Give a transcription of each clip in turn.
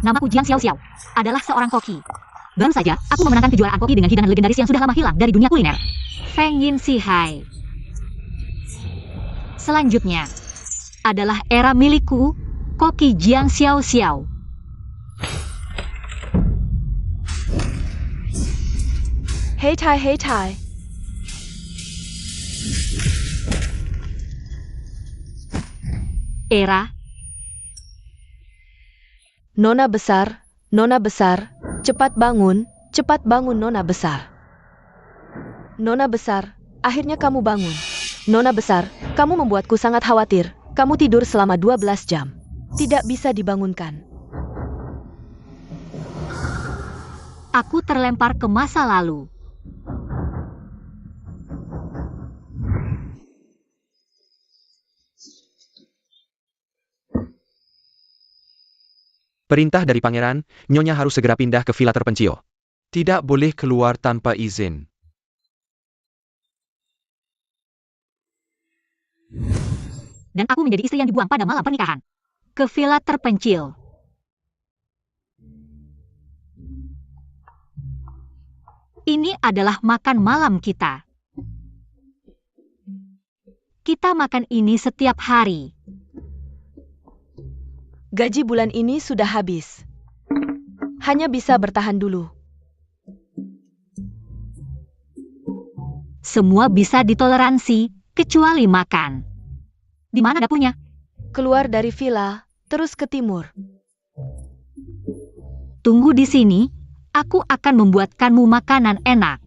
Namaku Jiang Xiao Xiao, adalah seorang koki. Baru saja, aku memenangkan kejuaraan koki dengan hidangan legendaris yang sudah lama hilang dari dunia kuliner. Feng Yin Si Hai. Selanjutnya, adalah era milikku, koki Jiang Xiao Xiao. Hei Tai, hei Tai. Era. Nona besar, cepat bangun Nona besar. Nona besar, akhirnya kamu bangun. Nona besar, kamu membuatku sangat khawatir. Kamu tidur selama 12 jam. Tidak bisa dibangunkan. Aku terlempar ke masa lalu. Perintah dari pangeran, Nyonya harus segera pindah ke villa terpencil. Tidak boleh keluar tanpa izin. Dan aku menjadi istri yang dibuang pada malam pernikahan. Ke villa terpencil. Ini adalah makan malam kita. Kita makan ini setiap hari. Gaji bulan ini sudah habis. Hanya bisa bertahan dulu. Semua bisa ditoleransi, kecuali makan. Di mana dapurnya? Keluar dari villa, terus ke timur. Tunggu di sini, aku akan membuatkanmu makanan enak.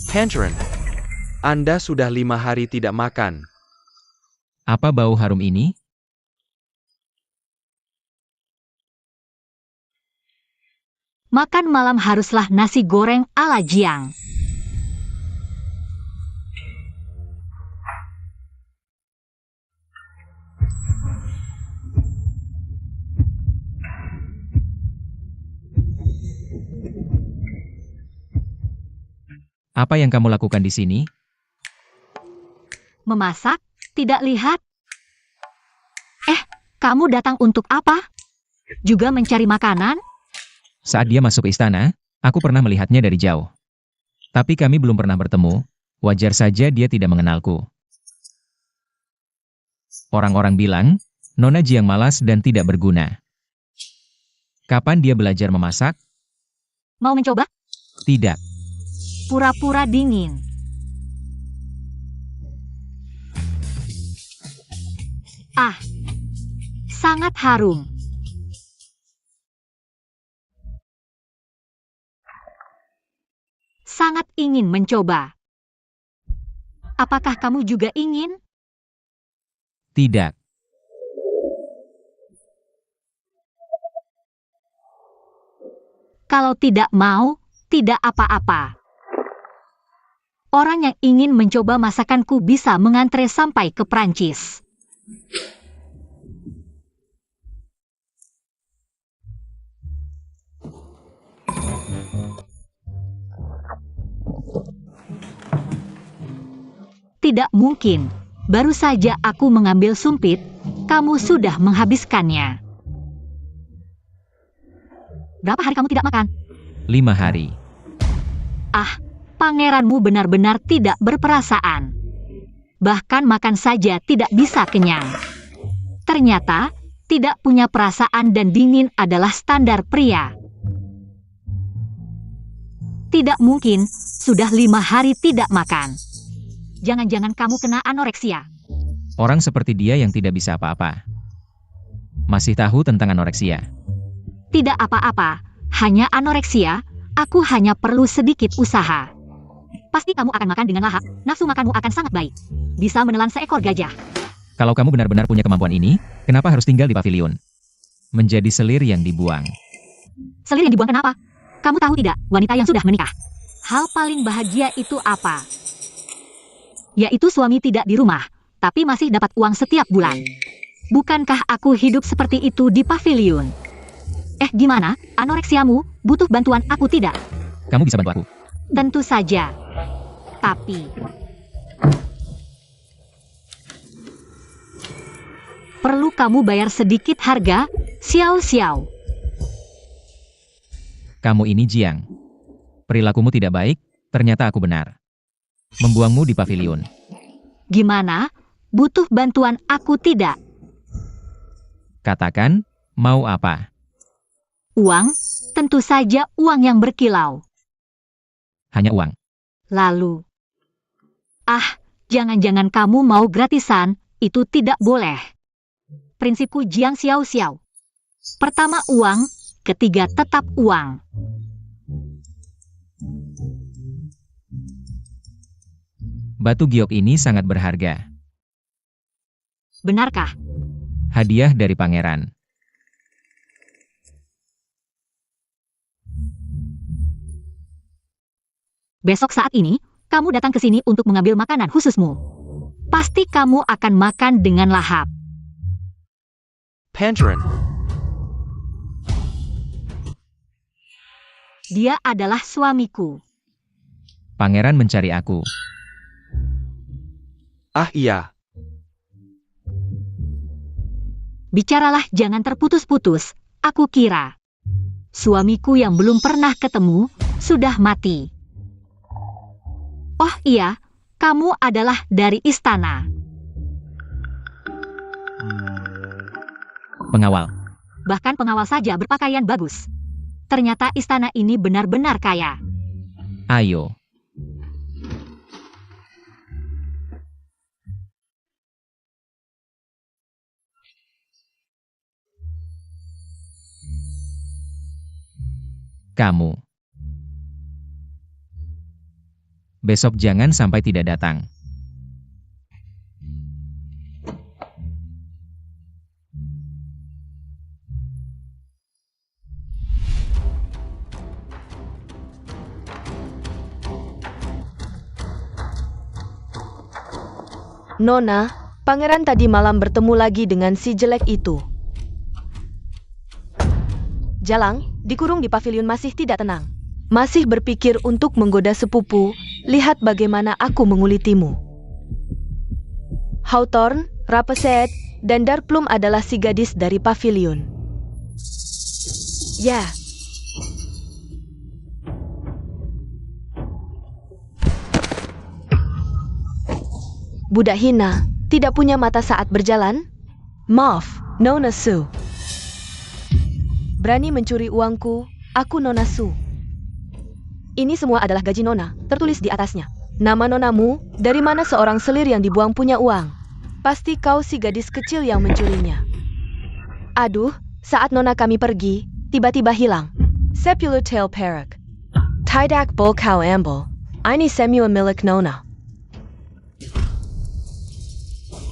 Pangeran, Anda sudah 5 hari tidak makan. Apa bau harum ini? Makan malam haruslah nasi goreng ala Jiang. Apa yang kamu lakukan di sini? Memasak? Tidak lihat? Kamu datang untuk apa? Juga mencari makanan? Saat dia masuk istana, aku pernah melihatnya dari jauh. Tapi kami belum pernah bertemu, wajar saja dia tidak mengenalku. Orang-orang bilang, Nona Jiang malas dan tidak berguna. Kapan dia belajar memasak? Mau mencoba? Tidak. Pura-pura dingin. Sangat harum. Sangat ingin mencoba. Apakah kamu juga ingin? Tidak. Kalau tidak mau, tidak apa-apa. Orang yang ingin mencoba masakanku bisa mengantre sampai ke Prancis. Tidak mungkin. Baru saja aku mengambil sumpit, kamu sudah menghabiskannya. Berapa hari kamu tidak makan? 5 hari. Pangeranmu benar-benar tidak berperasaan. Bahkan makan saja tidak bisa kenyang. Ternyata, tidak punya perasaan dan dingin adalah standar pria. Tidak mungkin, sudah 5 hari tidak makan. Jangan-jangan kamu kena anoreksia. Orang seperti dia yang tidak bisa apa-apa. Masih tahu tentang anoreksia? Tidak apa-apa, hanya anoreksia, aku hanya perlu sedikit usaha. Pasti kamu akan makan dengan lahap, nafsu makanmu akan sangat baik. Bisa menelan seekor gajah. Kalau kamu benar-benar punya kemampuan ini, kenapa harus tinggal di pavilion? Menjadi selir yang dibuang. Selir yang dibuang kenapa? Kamu tahu tidak, wanita yang sudah menikah. Hal paling bahagia itu apa? Yaitu suami tidak di rumah, tapi masih dapat uang setiap bulan. Bukankah aku hidup seperti itu di pavilion? Gimana? Anoreksiamu butuh bantuan aku tidak? Kamu bisa bantu aku. Tentu saja. Tapi perlu kamu bayar sedikit harga, Xiao Xiao. Kamu ini Jiang. Perilakumu tidak baik, ternyata aku benar. Membuangmu di pavilion. Gimana? Butuh bantuan aku tidak? Katakan, mau apa? Uang? Tentu saja uang yang berkilau. Hanya uang. Lalu, jangan-jangan kamu mau gratisan, itu tidak boleh. Prinsipku Jiang Xiao Xiao. Pertama uang, ketiga tetap uang. Batu giok ini sangat berharga. Benarkah? Hadiah dari pangeran. Besok saat ini, kamu datang ke sini untuk mengambil makanan khususmu. Pasti kamu akan makan dengan lahap. Pangeran. Dia adalah suamiku. Pangeran mencari aku. Iya. Bicaralah jangan terputus-putus, aku kira. Suamiku yang belum pernah ketemu, sudah mati. Oh iya, kamu adalah dari istana. Pengawal. Bahkan pengawal saja berpakaian bagus. Ternyata istana ini benar-benar kaya. Ayo. Kamu. Besok jangan sampai tidak datang. Nona, pangeran tadi malam bertemu lagi dengan si jelek itu. Jalang, dikurung di pavilion masih tidak tenang. Masih berpikir untuk menggoda sepupu, lihat bagaimana aku mengulitimu. Hawthorne, Rapeset, dan Darkplum adalah si gadis dari pavilion. Ya. Budak hina, tidak punya mata saat berjalan? Maaf, Nona Su. Berani mencuri uangku, aku Nona Su. Ini semua adalah gaji Nona, tertulis di atasnya. Nama Nonamu, dari mana seorang selir yang dibuang punya uang? Pasti kau si gadis kecil yang mencurinya. Aduh, saat Nona kami pergi, tiba-tiba hilang. Sepuluh tail perak. Tidak bol kau ambil. Ini semua milik Nona.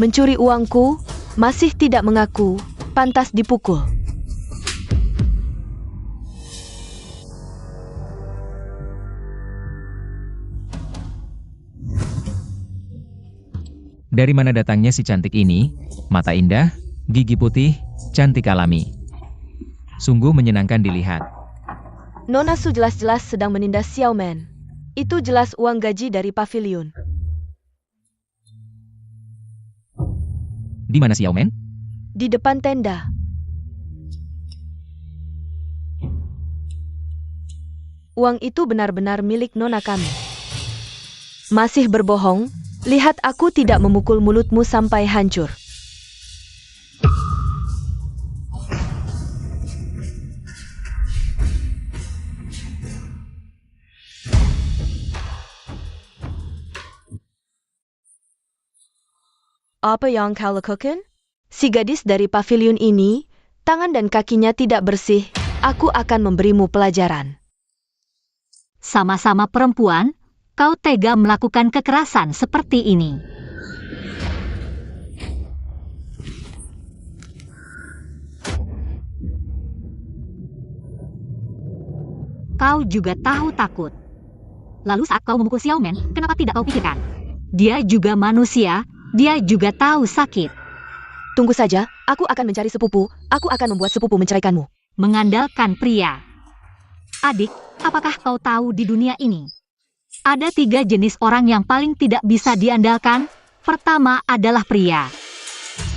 Mencuri uangku, masih tidak mengaku, pantas dipukul. Dari mana datangnya si cantik ini? Mata indah, gigi putih, cantik alami. Sungguh menyenangkan dilihat. Nona Su jelas-jelas sedang menindas Xiaoman. Itu jelas uang gaji dari pavilion. Di mana Xiaoman? Di depan tenda. Uang itu benar-benar milik Nona kami. Masih berbohong? Lihat aku tidak memukul mulutmu sampai hancur. Apa yang kau lakukan? Si gadis dari pavilion ini, tangan dan kakinya tidak bersih. Aku akan memberimu pelajaran. Sama-sama perempuan, kau tega melakukan kekerasan seperti ini. Kau juga tahu takut. Lalu saat kau memukul Xiaoman, kenapa tidak kau pikirkan? Dia juga manusia, Dia juga tahu sakit. Tunggu saja, aku akan mencari sepupu, aku akan membuat sepupu menceraikanmu. Mengandalkan pria. Adik, apakah kau tahu di dunia ini? Ada 3 jenis orang yang paling tidak bisa diandalkan. Pertama adalah pria.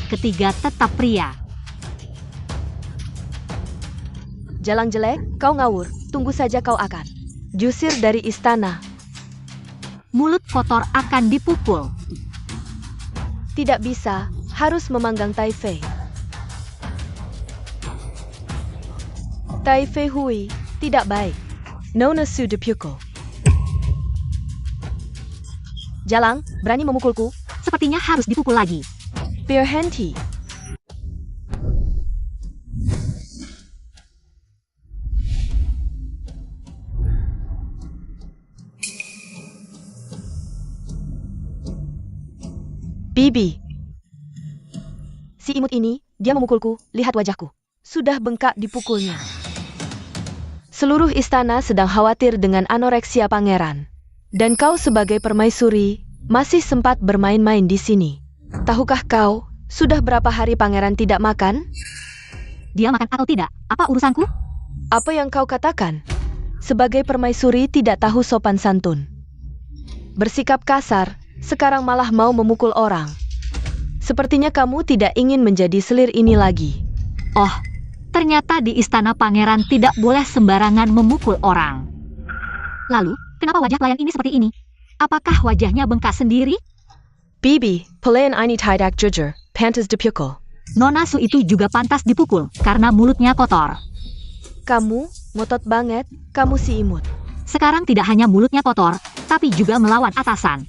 Ketiga tetap pria. Jalang jelek, kau ngawur, tunggu saja kau akan diusir dari istana. Mulut kotor akan dipukul. Tidak bisa, harus memanggang Taifei. Taifei Hui, tidak baik. Nona su dipukul. Jalang, berani memukulku? Sepertinya harus dipukul lagi. Berhenti. Bibi. Si imut ini, dia memukulku, lihat wajahku. Sudah bengkak dipukulnya. Seluruh istana sedang khawatir dengan anoreksia pangeran. Dan kau sebagai permaisuri, masih sempat bermain-main di sini. Tahukah kau, sudah berapa hari pangeran tidak makan? Dia makan atau tidak, apa urusanku? Apa yang kau katakan? Sebagai permaisuri tidak tahu sopan santun. Bersikap kasar, sekarang malah mau memukul orang. Sepertinya kamu tidak ingin menjadi selir ini lagi. Oh, ternyata di istana pangeran tidak boleh sembarangan memukul orang. Lalu, kenapa wajah pelayan ini seperti ini? Apakah wajahnya bengkak sendiri? Bibi, pelayan ini tidak jujur, pantas dipukul. Nona Su itu juga pantas dipukul karena mulutnya kotor. Kamu, ngotot banget, kamu si imut. Sekarang tidak hanya mulutnya kotor, tapi juga melawan atasan.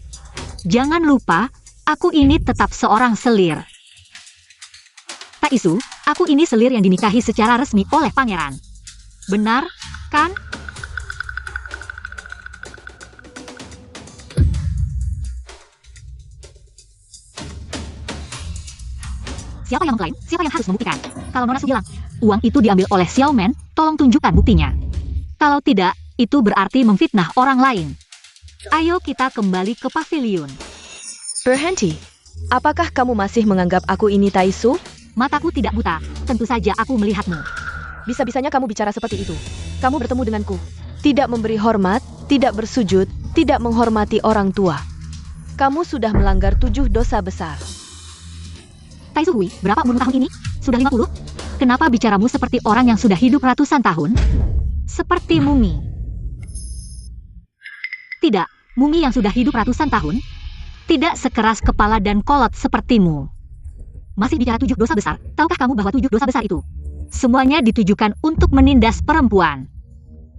Jangan lupa, aku ini tetap seorang selir. Taisu, aku ini selir yang dinikahi secara resmi oleh pangeran. Benar, kan? Siapa yang mengklaim? Siapa yang harus membuktikan? Kalau Nona Su bilang, uang itu diambil oleh Xiaomen, tolong tunjukkan buktinya. Kalau tidak, itu berarti memfitnah orang lain. Ayo kita kembali ke pavilion. Berhenti. Apakah kamu masih menganggap aku ini Taisu? Mataku tidak buta, tentu saja aku melihatmu. Bisa-bisanya kamu bicara seperti itu. Kamu bertemu denganku. Tidak memberi hormat, tidak bersujud, tidak menghormati orang tua. Kamu sudah melanggar 7 dosa besar. Taisu Hui, berapa umur tahun ini? Sudah 50? Kenapa bicaramu seperti orang yang sudah hidup ratusan tahun? Seperti mumi. Tidak, mumi yang sudah hidup ratusan tahun. Tidak sekeras kepala dan kolot sepertimu. Masih bicara 7 dosa besar, tahukah kamu bahwa 7 dosa besar itu? Semuanya ditujukan untuk menindas perempuan.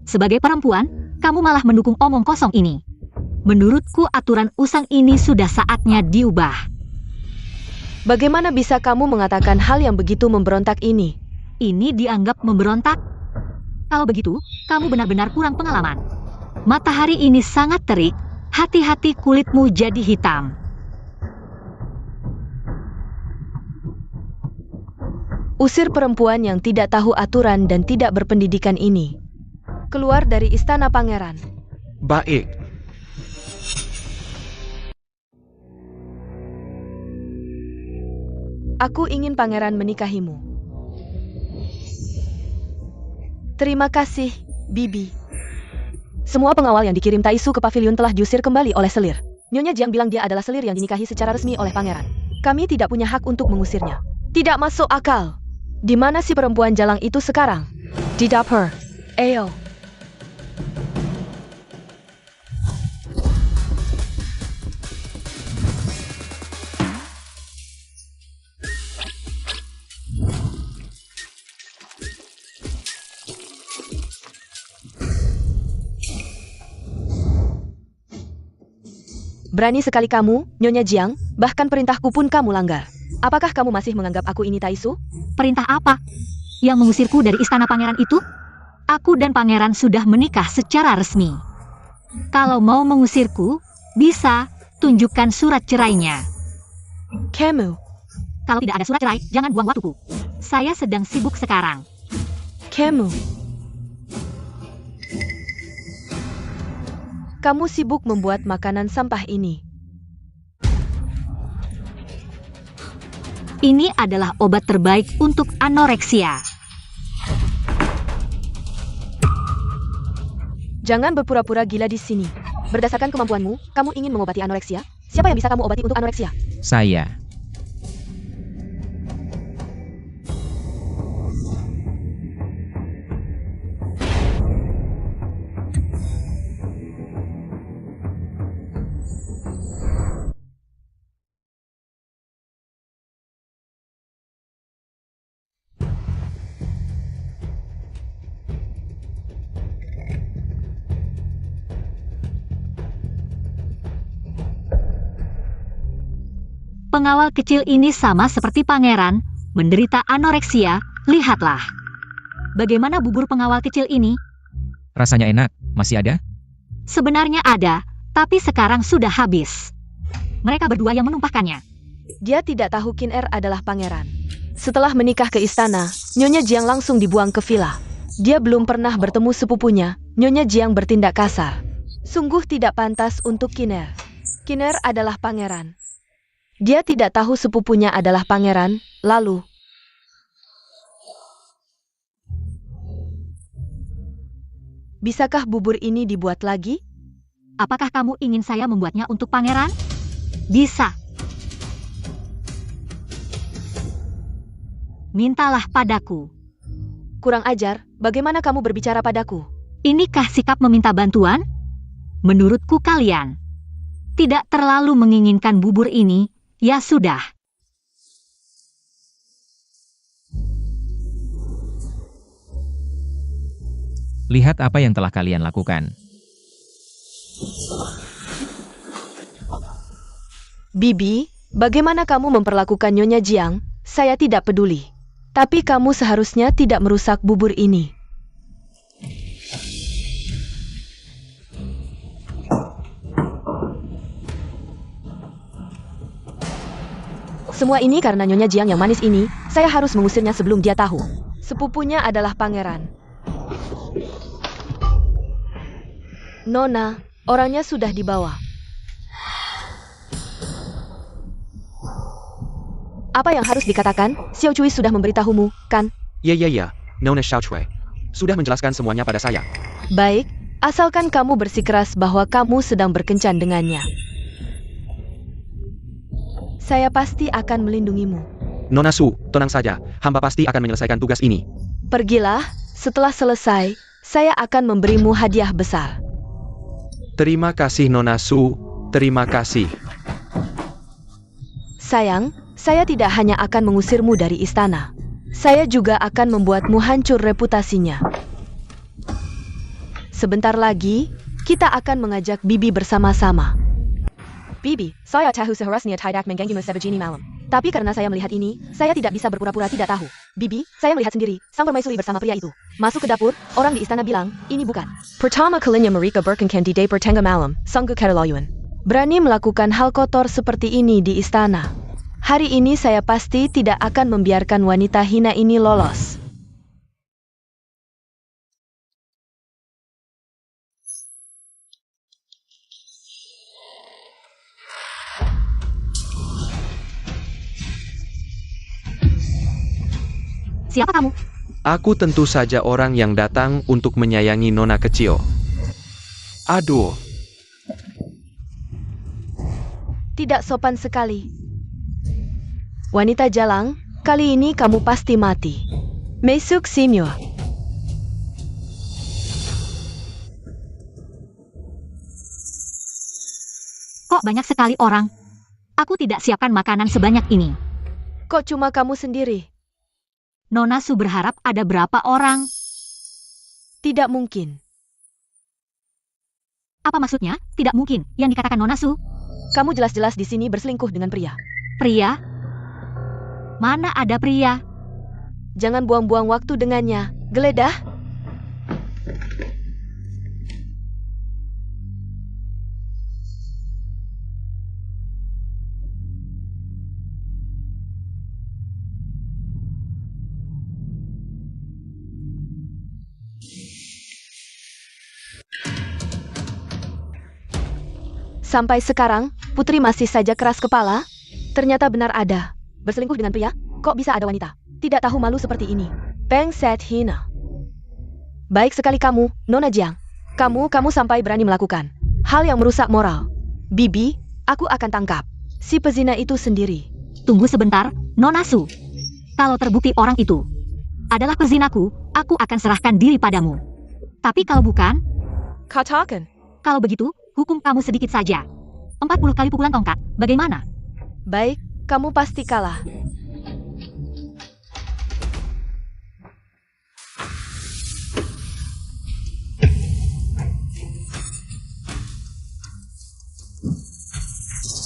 Sebagai perempuan, kamu malah mendukung omong kosong ini. Menurutku aturan usang ini sudah saatnya diubah. Bagaimana bisa kamu mengatakan hal yang begitu memberontak ini? Ini dianggap memberontak? Kalau begitu, kamu benar-benar kurang pengalaman. Matahari ini sangat terik, hati-hati kulitmu jadi hitam. Usir perempuan yang tidak tahu aturan dan tidak berpendidikan ini. Keluar dari istana pangeran. Baik. Aku ingin pangeran menikahimu. Terima kasih, Bibi. Semua pengawal yang dikirim Taisu ke pavilion telah diusir kembali oleh selir. Nyonya Jiang bilang dia adalah selir yang dinikahi secara resmi oleh pangeran. Kami tidak punya hak untuk mengusirnya. Tidak masuk akal. Di mana si perempuan jalang itu sekarang? Di dapur. Ayo. Berani sekali kamu, Nyonya Jiang, bahkan perintahku pun kamu langgar. Apakah kamu masih menganggap aku ini Taisu? Perintah apa? Yang mengusirku dari istana pangeran itu? Aku dan pangeran sudah menikah secara resmi. Kalau mau mengusirku, bisa tunjukkan surat cerainya. Kamu. Kalau tidak ada surat cerai, jangan buang waktuku. Saya sedang sibuk sekarang. Kamu. Kamu sibuk membuat makanan sampah ini. Ini adalah obat terbaik untuk anoreksia. Jangan berpura-pura gila di sini. Berdasarkan kemampuanmu, kamu ingin mengobati anoreksia? Siapa yang bisa kamu obati untuk anoreksia? Saya. Pengawal kecil ini sama seperti pangeran, menderita anoreksia. Lihatlah. Bagaimana bubur pengawal kecil ini? Rasanya enak. Masih ada? Sebenarnya ada, tapi sekarang sudah habis. Mereka berdua yang menumpahkannya. Dia tidak tahu Qin Er adalah pangeran. Setelah menikah ke istana, Nyonya Jiang langsung dibuang ke villa. Dia belum pernah bertemu sepupunya. Nyonya Jiang bertindak kasar. Sungguh tidak pantas untuk Qin Er. Qin Er adalah pangeran. Dia tidak tahu sepupunya adalah pangeran, lalu... Bisakah bubur ini dibuat lagi? Apakah kamu ingin saya membuatnya untuk pangeran? Bisa. Mintalah padaku. Kurang ajar, bagaimana kamu berbicara padaku? Inikah sikap meminta bantuan? Menurutku kalian tidak terlalu menginginkan bubur ini. Ya sudah. Lihat apa yang telah kalian lakukan. Bibi, bagaimana kamu memperlakukan Nyonya Jiang? Saya tidak peduli. Tapi kamu seharusnya tidak merusak bubur ini. Semua ini karena Nyonya Jiang yang manis ini. Saya harus mengusirnya sebelum dia tahu. Sepupunya adalah pangeran. Nona, orangnya sudah dibawa. Apa yang harus dikatakan? Xiao Cui sudah memberitahumu, kan? Ya, Nona Xiao Cui. Sudah menjelaskan semuanya pada saya. Baik, asalkan kamu bersikeras bahwa kamu sedang berkencan dengannya. Saya pasti akan melindungimu. Nona Su, tenang saja. Hamba pasti akan menyelesaikan tugas ini. Pergilah, setelah selesai, saya akan memberimu hadiah besar. Terima kasih Nona Su. Terima kasih. Sayang, saya tidak hanya akan mengusirmu dari istana. Saya juga akan membuatmu hancur reputasinya. Sebentar lagi, kita akan mengajak Bibi bersama-sama. Bibi, saya tahu seharusnya tidak mengganggumu sebegini malam. Tapi karena saya melihat ini, saya tidak bisa berpura-pura tidak tahu. Bibi, saya melihat sendiri, sang permaisuri bersama pria itu. Masuk ke dapur, orang di istana bilang, ini bukan. Pertama kalinya mereka berkencan di dapur tengah malam, sungguh keterlaluan. Berani melakukan hal kotor seperti ini di istana. Hari ini saya pasti tidak akan membiarkan wanita hina ini lolos. Siapa kamu? Aku tentu saja orang yang datang untuk menyayangi Nona kecil. Aduh. Tidak sopan sekali. Wanita jalang, kali ini kamu pasti mati. Mesuk Simyo. Kok banyak sekali orang? Aku tidak siapkan makanan sebanyak ini. Kok cuma kamu sendiri? Nona Su berharap ada berapa orang? Tidak mungkin. Apa maksudnya? Tidak mungkin, yang dikatakan Nona Su. Kamu jelas-jelas di sini berselingkuh dengan pria. Pria? Mana ada pria? Jangan buang-buang waktu dengannya. Geledah. Sampai sekarang, Putri masih saja keras kepala. Ternyata benar ada. Berselingkuh dengan pria? Kok bisa ada wanita tidak tahu malu seperti ini? Brengsek hina. Baik sekali kamu, Nona Jiang. Kamu sampai berani melakukan hal yang merusak moral. Bibi, aku akan tangkap si pezina itu sendiri. Tunggu sebentar, Nona Su. Kalau terbukti orang itu adalah pezinaku, aku akan serahkan diri padamu. Tapi kalau bukan, Katakan. kalau begitu, hukum kamu sedikit saja. 40 kali pukulan tongkat, bagaimana? Baik, kamu pasti kalah.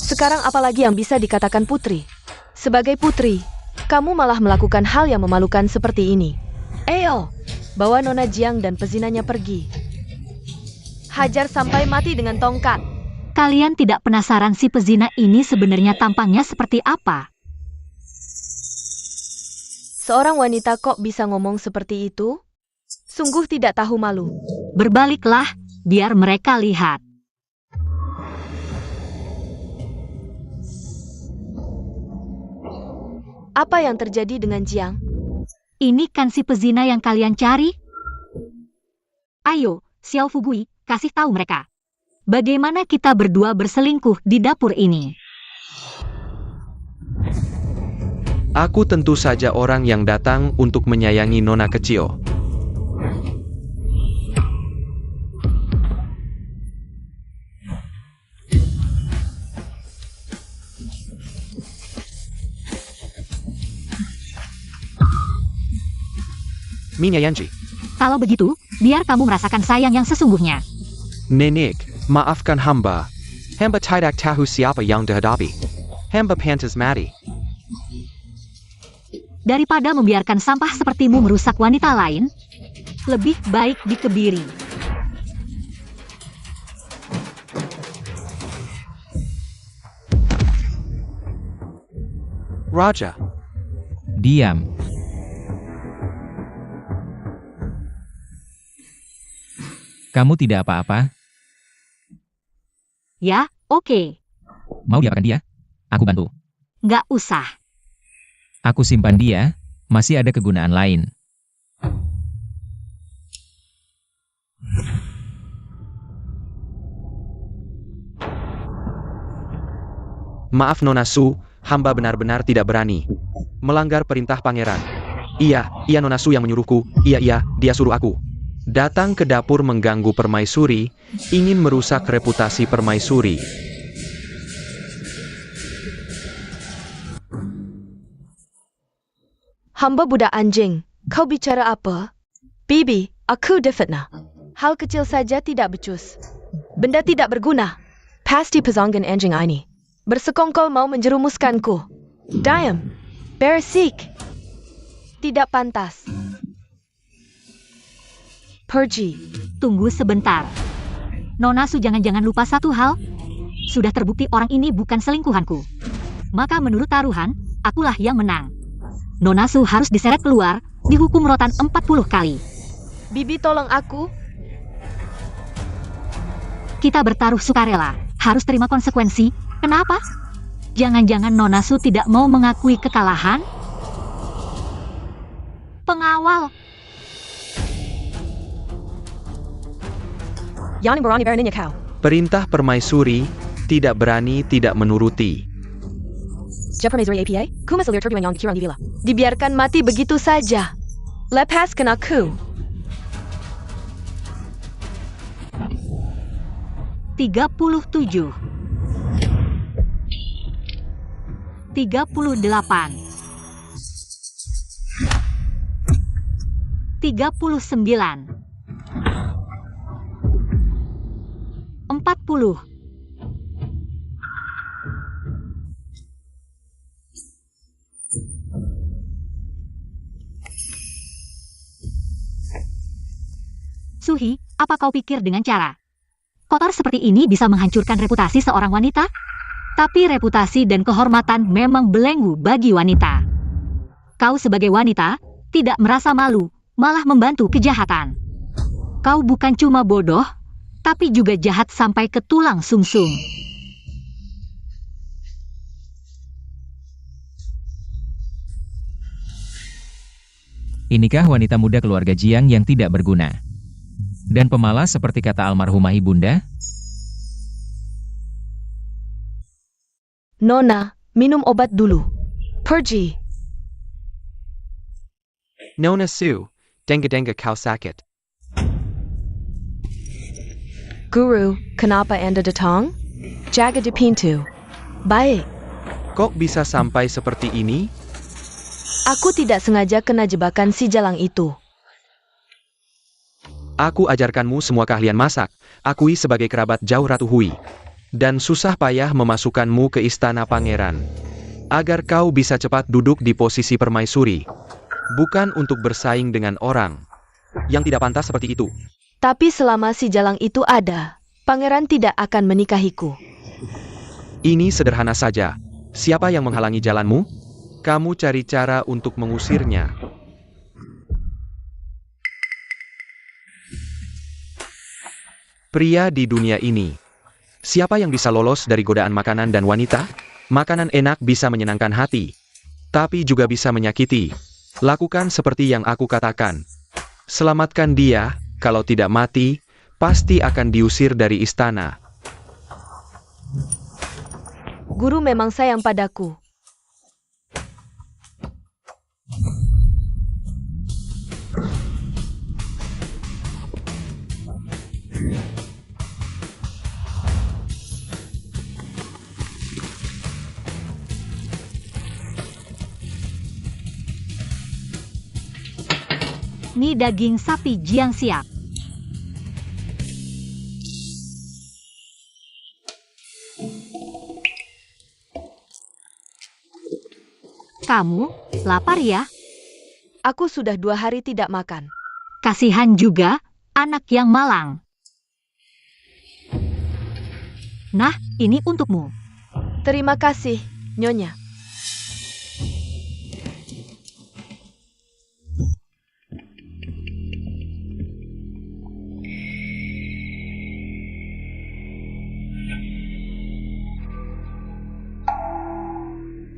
Sekarang apalagi yang bisa dikatakan putri? Sebagai putri, kamu malah melakukan hal yang memalukan seperti ini. Ayo, bawa Nona Jiang dan pezinanya pergi. Hajar sampai mati dengan tongkat. Kalian tidak penasaran si pezina ini sebenarnya tampangnya seperti apa? Seorang wanita kok bisa ngomong seperti itu? Sungguh tidak tahu malu. Berbaliklah, biar mereka lihat. Apa yang terjadi dengan Jiang? Ini kan si pezina yang kalian cari? Ayo, Xiao Fugui, kasih tahu mereka. Bagaimana kita berdua berselingkuh di dapur ini? Aku tentu saja orang yang datang untuk menyayangi Nona kecil. Minya Yanji. Kalau begitu, biar kamu merasakan sayang yang sesungguhnya. Nenek, maafkan hamba. Hamba tidak tahu siapa yang dihadapi. Hamba pantas mati. Daripada membiarkan sampah sepertimu merusak wanita lain, lebih baik dikebiri. Raja. Diam. Kamu tidak apa-apa? Ya, oke. Mau diapakan dia? Aku bantu. Nggak usah. Aku simpan dia, masih ada kegunaan lain. Maaf Nona Su, hamba benar-benar tidak berani melanggar perintah pangeran. Iya Nona Su yang menyuruhku. Iya, dia suruh aku datang ke dapur mengganggu permaisuri, ingin merusak reputasi permaisuri. Hamba budak anjing. Kau bicara apa? Bibi, aku difitnah. Hal kecil saja tidak becus. Benda tidak berguna. Pasti pezanggan anjing ini bersekongkol mau menjerumuskanku. Diam. Bersik. Tidak pantas. Pergi. Tunggu sebentar. Nona Su, jangan lupa satu hal. Sudah terbukti orang ini bukan selingkuhanku. Maka menurut taruhan, akulah yang menang. Nona Su harus diseret keluar, dihukum rotan 40 kali. Bibi tolong aku. Kita bertaruh sukarela, harus terima konsekuensi. Kenapa? Jangan-jangan Nona Su tidak mau mengakui kekalahan? Pengawal. Yang berani beraninya kau. Perintah permaisuri, tidak berani tidak menuruti. Permaisuri APA, kumasalir terbilang yang dikirang di villa. Dibiarkan mati begitu saja. Lepaskan aku. 37 38 39 40 Suhi, apa kau pikir dengan cara kotor seperti ini bisa menghancurkan reputasi seorang wanita? Tapi reputasi dan kehormatan memang belenggu bagi wanita. Kau sebagai wanita, tidak merasa malu, malah membantu kejahatan. Kau bukan cuma bodoh, tapi juga jahat sampai ke tulang sumsum. 。 . 。 . 。 . 。 . 。 . 。 . 。 . 。 . 。 . 。 . 。 。 . 。 . 。 . 。 . 。 。 . 。 。 . 。 。 . 。 Suhi, apa kau pikir dengan cara? Kotor seperti ini bisa menghancurkan reputasi seorang wanita? Tapi reputasi dan kehormatan memang belenggu bagi wanita. Kau bukan cuma bodoh, tapi juga jahat sampai ke tulang sumsum. Inikah wanita muda keluarga Jiang yang tidak berguna? Dan pemalas seperti kata almarhumah ibunda? Nona, minum obat dulu. Pergi. Nona Su, denga-denga kau sakit. Guru, kenapa Anda datang? Jaga di pintu. Baik. Kok bisa sampai seperti ini? Aku tidak sengaja kena jebakan si jalang itu. Aku ajarkanmu semua keahlian masak, akui sebagai kerabat jauh Ratu Hui. Dan susah payah memasukkanmu ke istana pangeran. Agar kau bisa cepat duduk di posisi permaisuri. Bukan untuk bersaing dengan orang yang tidak pantas seperti itu. Tapi selama si jalang itu ada, pangeran tidak akan menikahiku. Ini sederhana saja. Siapa yang menghalangi jalanmu? Kamu cari cara untuk mengusirnya. Pria di dunia ini. Siapa yang bisa lolos dari godaan makanan dan wanita? Makanan enak bisa menyenangkan hati, tapi juga bisa menyakiti. Lakukan seperti yang aku katakan. Selamatkan dia, kalau tidak mati, pasti akan diusir dari istana. Guru memang sayang padaku. Mie daging sapi Jiang siap. Kamu lapar ya? Aku sudah 2 hari tidak makan. Kasihan juga, anak yang malang. Nah, ini untukmu. Terima kasih, Nyonya.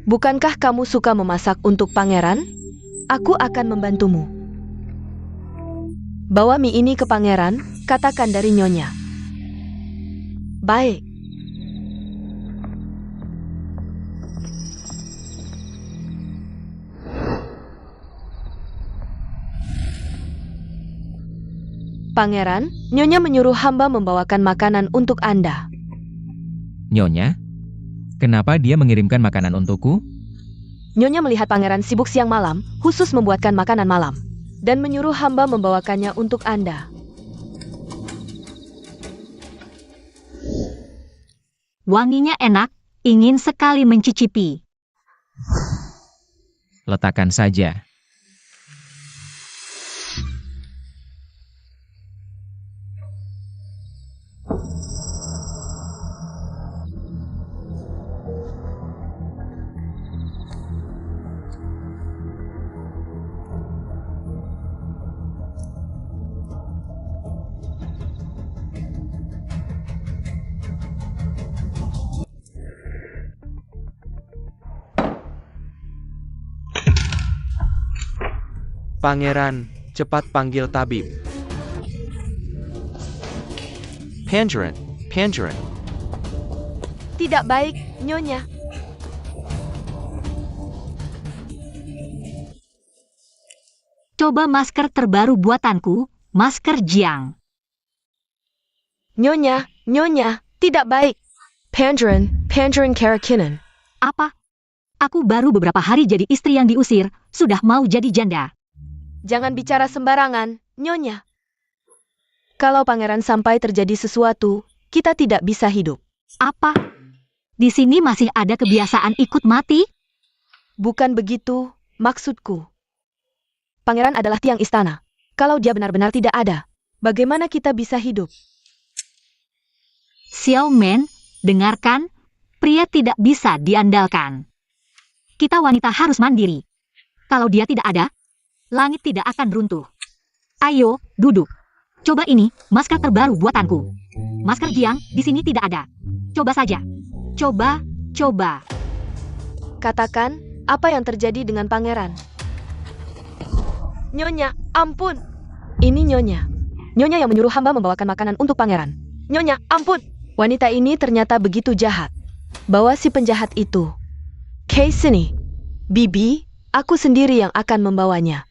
Bukankah kamu suka memasak untuk pangeran? Aku akan membantumu. Bawa mie ini ke pangeran, katakan dari Nyonya. Baik. Pangeran, Nyonya menyuruh hamba membawakan makanan untuk Anda. Nyonya? Kenapa dia mengirimkan makanan untukku? Nyonya melihat pangeran sibuk siang malam, khusus membuatkan makanan malam, dan menyuruh hamba membawakannya untuk Anda. Wanginya enak, ingin sekali mencicipi. Letakkan saja. Pangeran, cepat panggil tabib. Pangeran, Pangeran. Tidak baik, Nyonya. Coba masker terbaru buatanku, masker Jiang. Nyonya, Nyonya, tidak baik. Pangeran Karakinen. Apa? Aku baru beberapa hari jadi istri yang diusir, sudah mau jadi janda. Jangan bicara sembarangan, Nyonya. Kalau pangeran sampai terjadi sesuatu, kita tidak bisa hidup. Apa? Di sini masih ada kebiasaan ikut mati? Bukan begitu, maksudku. Pangeran adalah tiang istana. Kalau dia benar-benar tidak ada, bagaimana kita bisa hidup? Xiao Men, dengarkan, pria tidak bisa diandalkan. Kita wanita harus mandiri. Kalau dia tidak ada, langit tidak akan runtuh. Ayo, duduk. Coba ini, masker terbaru buatanku. Masker Jiang di sini tidak ada. Coba saja. Coba. Katakan, apa yang terjadi dengan pangeran? Nyonya, ampun. Ini Nyonya. Nyonya yang menyuruh hamba membawakan makanan untuk pangeran. Nyonya, ampun. Wanita ini ternyata begitu jahat. Bawa si penjahat itu. Kay, sini. Bibi, aku sendiri yang akan membawanya.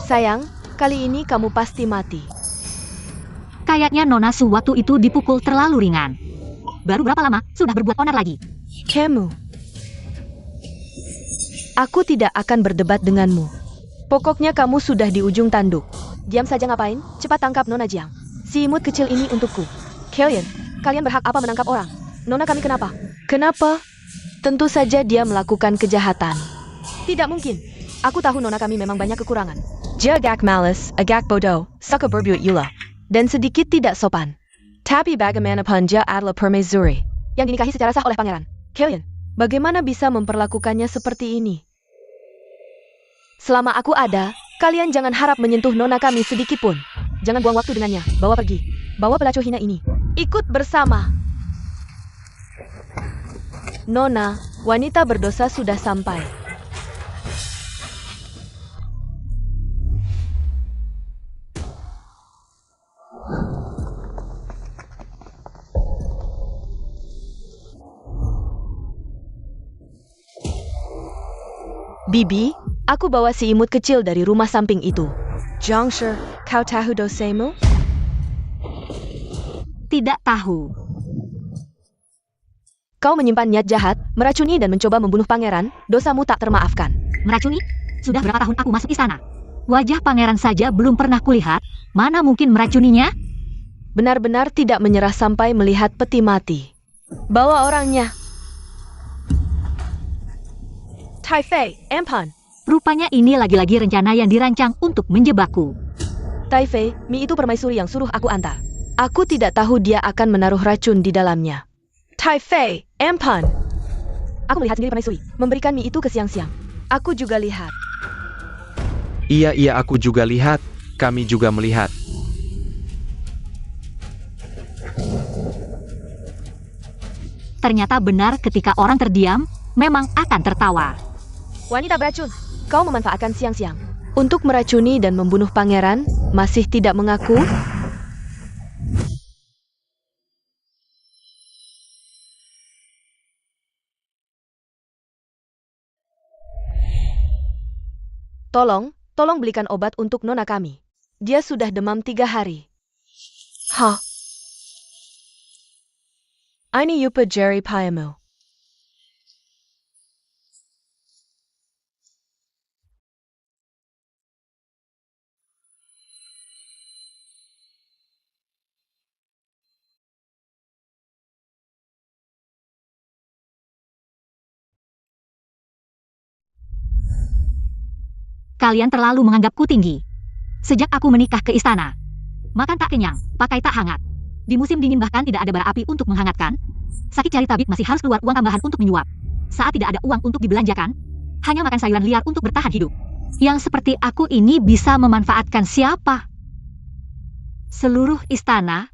Sayang, kali ini kamu pasti mati. Kayaknya Nona Su waktu itu dipukul terlalu ringan. Baru berapa lama sudah berbuat onar lagi? Kamu. Aku tidak akan berdebat denganmu. Pokoknya kamu sudah di ujung tanduk. Diam saja ngapain? Cepat tangkap Nona Jiang. Si imut kecil ini untukku. Kalian berhak apa menangkap orang? Nona kami kenapa? Kenapa? Tentu saja dia melakukan kejahatan. Tidak mungkin. Aku tahu Nona kami memang banyak kekurangan. Dia agak malas, agak bodoh, suka berbuat yula, dan sedikit tidak sopan. Tapi bagaimanapun dia adalah permaisuri yang dinikahi secara sah oleh pangeran. Kalian, bagaimana bisa memperlakukannya seperti ini? Selama aku ada, kalian jangan harap menyentuh Nona kami sedikit pun. Jangan buang waktu dengannya, bawa pergi. Bawa pelacur hina ini. Ikut bersama. Nona, wanita berdosa sudah sampai. Bibi, aku bawa si imut kecil dari rumah samping itu. Zhangshi, kau tahu dosamu? Tidak tahu. Kau menyimpan niat jahat, meracuni dan mencoba membunuh pangeran, dosamu tak termaafkan. Meracuni? Sudah berapa tahun aku masuk istana? Wajah pangeran saja belum pernah kulihat, mana mungkin meracuninya? Benar-benar tidak menyerah sampai melihat peti mati. Bawa orangnya. Taifei, Empan. Rupanya ini lagi-lagi rencana yang dirancang untuk menjebakku. Taifei, Mi itu permaisuri yang suruh aku antar. Aku tidak tahu dia akan menaruh racun di dalamnya. Taifei, Empan. Aku melihat sendiri permaisuri memberikan Mi itu ke siang-siang. Aku juga lihat. Iya, aku juga lihat. Kami juga melihat. Ternyata benar ketika orang terdiam, memang akan tertawa. Wanita beracun, kau memanfaatkan siang-siang untuk meracuni dan membunuh pangeran, masih tidak mengaku? Tolong belikan obat untuk Nona kami. Dia sudah demam 3 hari. Hah? Ini yupa Jerry Payamo. Kalian terlalu menganggapku tinggi. Sejak aku menikah ke istana, makan tak kenyang, pakai tak hangat. Di musim dingin bahkan tidak ada bara api untuk menghangatkan. Sakit cari tabib masih harus keluar uang tambahan untuk menyuap. Saat tidak ada uang untuk dibelanjakan, hanya makan sayuran liar untuk bertahan hidup. Yang seperti aku ini bisa memanfaatkan siapa? Seluruh istana,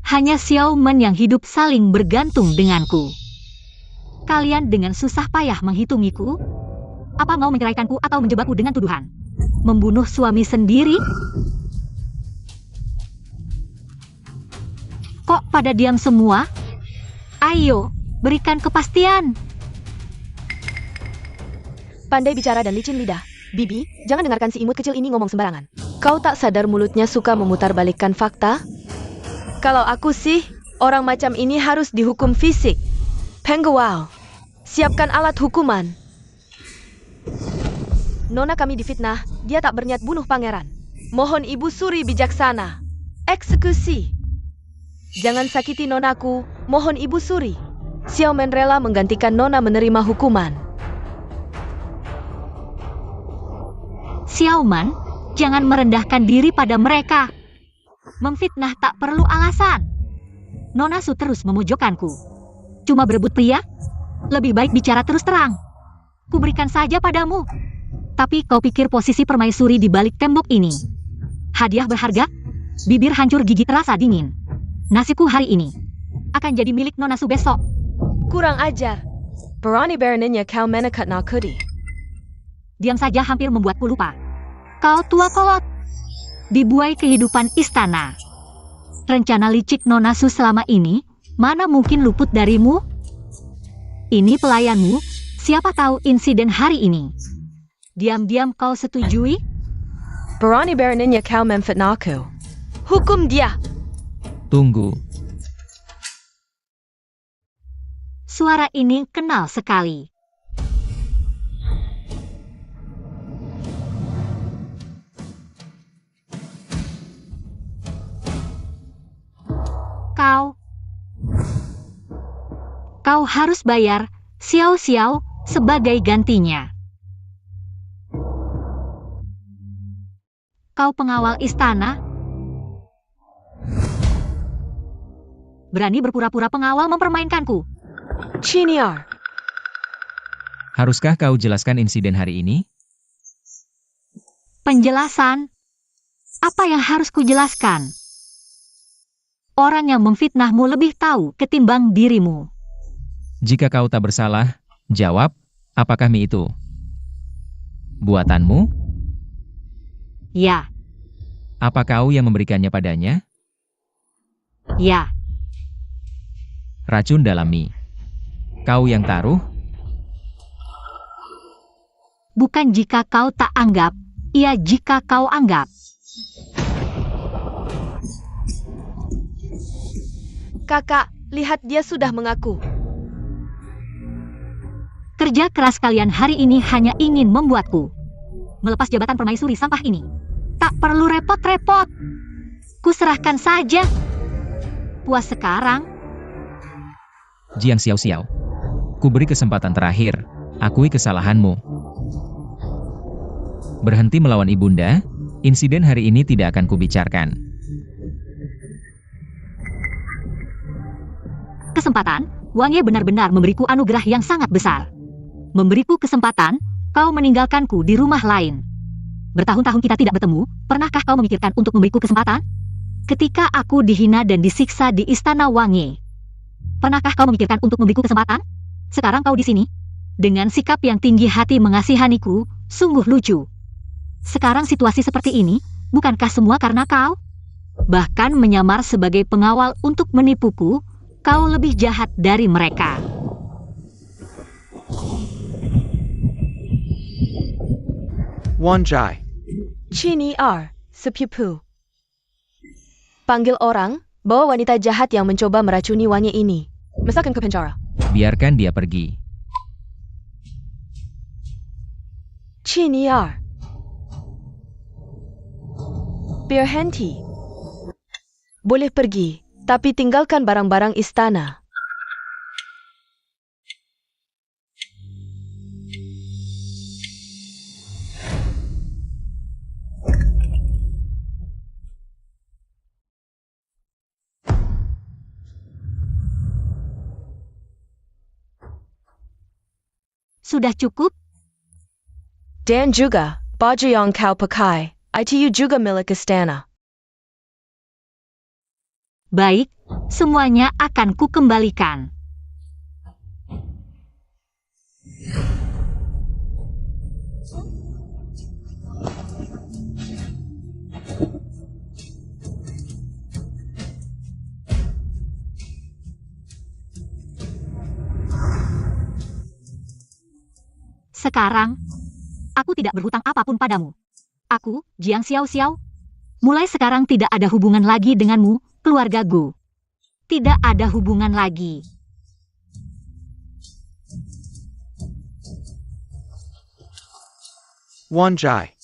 hanya Xiao Men yang hidup saling bergantung denganku. Kalian dengan susah payah menghitungiku? Apa mau menceraikanku atau menjebakku dengan tuduhan membunuh suami sendiri? Kok pada diam semua? Ayo, berikan kepastian. Pandai bicara dan licin lidah. Bibi, jangan dengarkan si imut kecil ini ngomong sembarangan. Kau tak sadar mulutnya suka memutarbalikkan fakta? Kalau aku sih, orang macam ini harus dihukum fisik. Pengguau, siapkan alat hukuman. Nona kami difitnah, dia tak berniat bunuh pangeran. Mohon Ibu Suri bijaksana. Eksekusi. Jangan sakiti nonaku, mohon Ibu Suri. Xiao Men rela menggantikan Nona menerima hukuman. Xiao Men, jangan merendahkan diri pada mereka. Memfitnah tak perlu alasan. Nona Su terus memojokkanku. Cuma berebut pria? Lebih baik bicara terus terang. Kuberikan saja padamu. Tapi kau pikir posisi permaisuri di balik tembok ini hadiah berharga? Bibir hancur, gigi terasa dingin. Nasibku hari ini akan jadi milik Nona Su besok. Kurang ajar. Berani beraninya kau menekat Narkudi. Diam saja, hampir membuatku lupa. Kau tua kolot. Dibuai kehidupan istana. Rencana licik Nona Su selama ini, mana mungkin luput darimu? Ini pelayanmu, siapa tahu insiden hari ini. Diam-diam kau setujui? Berani beraninya kau memfitnahku. Hukum dia. Tunggu. Suara ini kenal sekali. Kau harus bayar Xiao Xiao sebagai gantinya. Kau pengawal istana? Berani berpura-pura pengawal mempermainkanku. Chiniar. Haruskah kau jelaskan insiden hari ini? Penjelasan? Apa yang harus kujelaskan? Orang yang memfitnahmu lebih tahu ketimbang dirimu. Jika kau tak bersalah, jawab, apakah mie itu buatanmu? Ya, Apa kau yang memberikannya padanya? ya, Racun dalam mie. Kau yang taruh? bukan jika kau tak anggap, ia jika kau anggap. Kakak, lihat dia sudah mengaku. Kerja keras kalian hari ini hanya ingin membuatku melepas jabatan permaisuri sampah ini. Tak perlu repot-repot. Kuserahkan saja. Puas sekarang? Jiang Xiao Xiao. Ku beri kesempatan terakhir. Akui kesalahanmu. Berhenti melawan ibunda. Insiden hari ini tidak akan kubicarakan. Kesempatan, Wang Ye benar-benar memberiku anugerah yang sangat besar. Memberiku kesempatan, kau meninggalkanku di rumah lain. Bertahun-tahun kita tidak bertemu, pernahkah kau memikirkan untuk memberiku kesempatan? Ketika aku dihina dan disiksa di istana Wang Ye, pernahkah kau memikirkan untuk memberiku kesempatan? Sekarang kau di sini, dengan sikap yang tinggi hati mengasihaniku, sungguh lucu. Sekarang situasi seperti ini, bukankah semua karena kau? Bahkan menyamar sebagai pengawal untuk menipuku, kau lebih jahat dari mereka. Wanjai. Chiniar, sepupu. Panggil orang, bawa wanita jahat yang mencoba meracuni Wang Ye ini. Masukkan ke penjara. Biarkan dia pergi. Chiniar. Berhenti. Boleh pergi, tapi tinggalkan barang-barang istana. Sudah cukup? Dan juga, baju yang kau pakai, itu juga milik istana. Baik, semuanya akan kukembalikan. Sekarang, aku tidak berhutang apapun padamu. Aku, Jiang Xiao Xiao, mulai sekarang tidak ada hubungan lagi denganmu, keluarga Gu. Tidak ada hubungan lagi. Wanjai.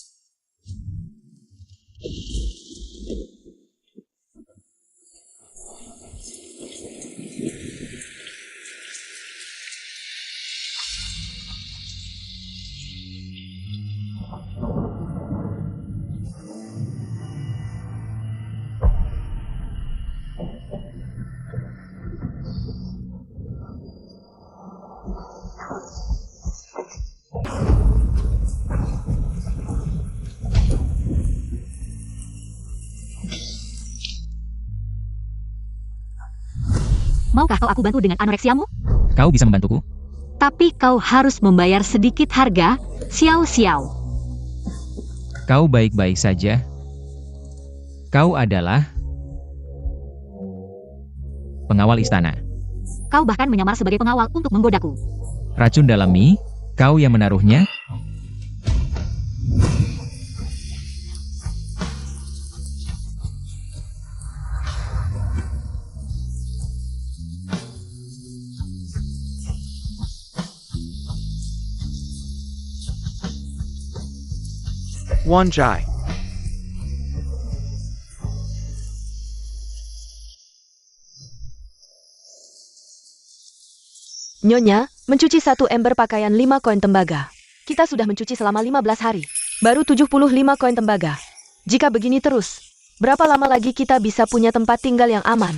Maukah kau aku bantu dengan anoreksiamu? Kau bisa membantuku? Tapi kau harus membayar sedikit harga, Xiao Xiao. Kau baik-baik saja. Kau adalah pengawal istana. Kau bahkan menyamar sebagai pengawal untuk menggodaku. Racun dalam mie, kau yang menaruhnya? Wan Jai. Nyonya, mencuci 1 ember pakaian 5 koin tembaga. Kita sudah mencuci selama 15 hari. Baru 75 koin tembaga. Jika begini terus, berapa lama lagi kita bisa punya tempat tinggal yang aman?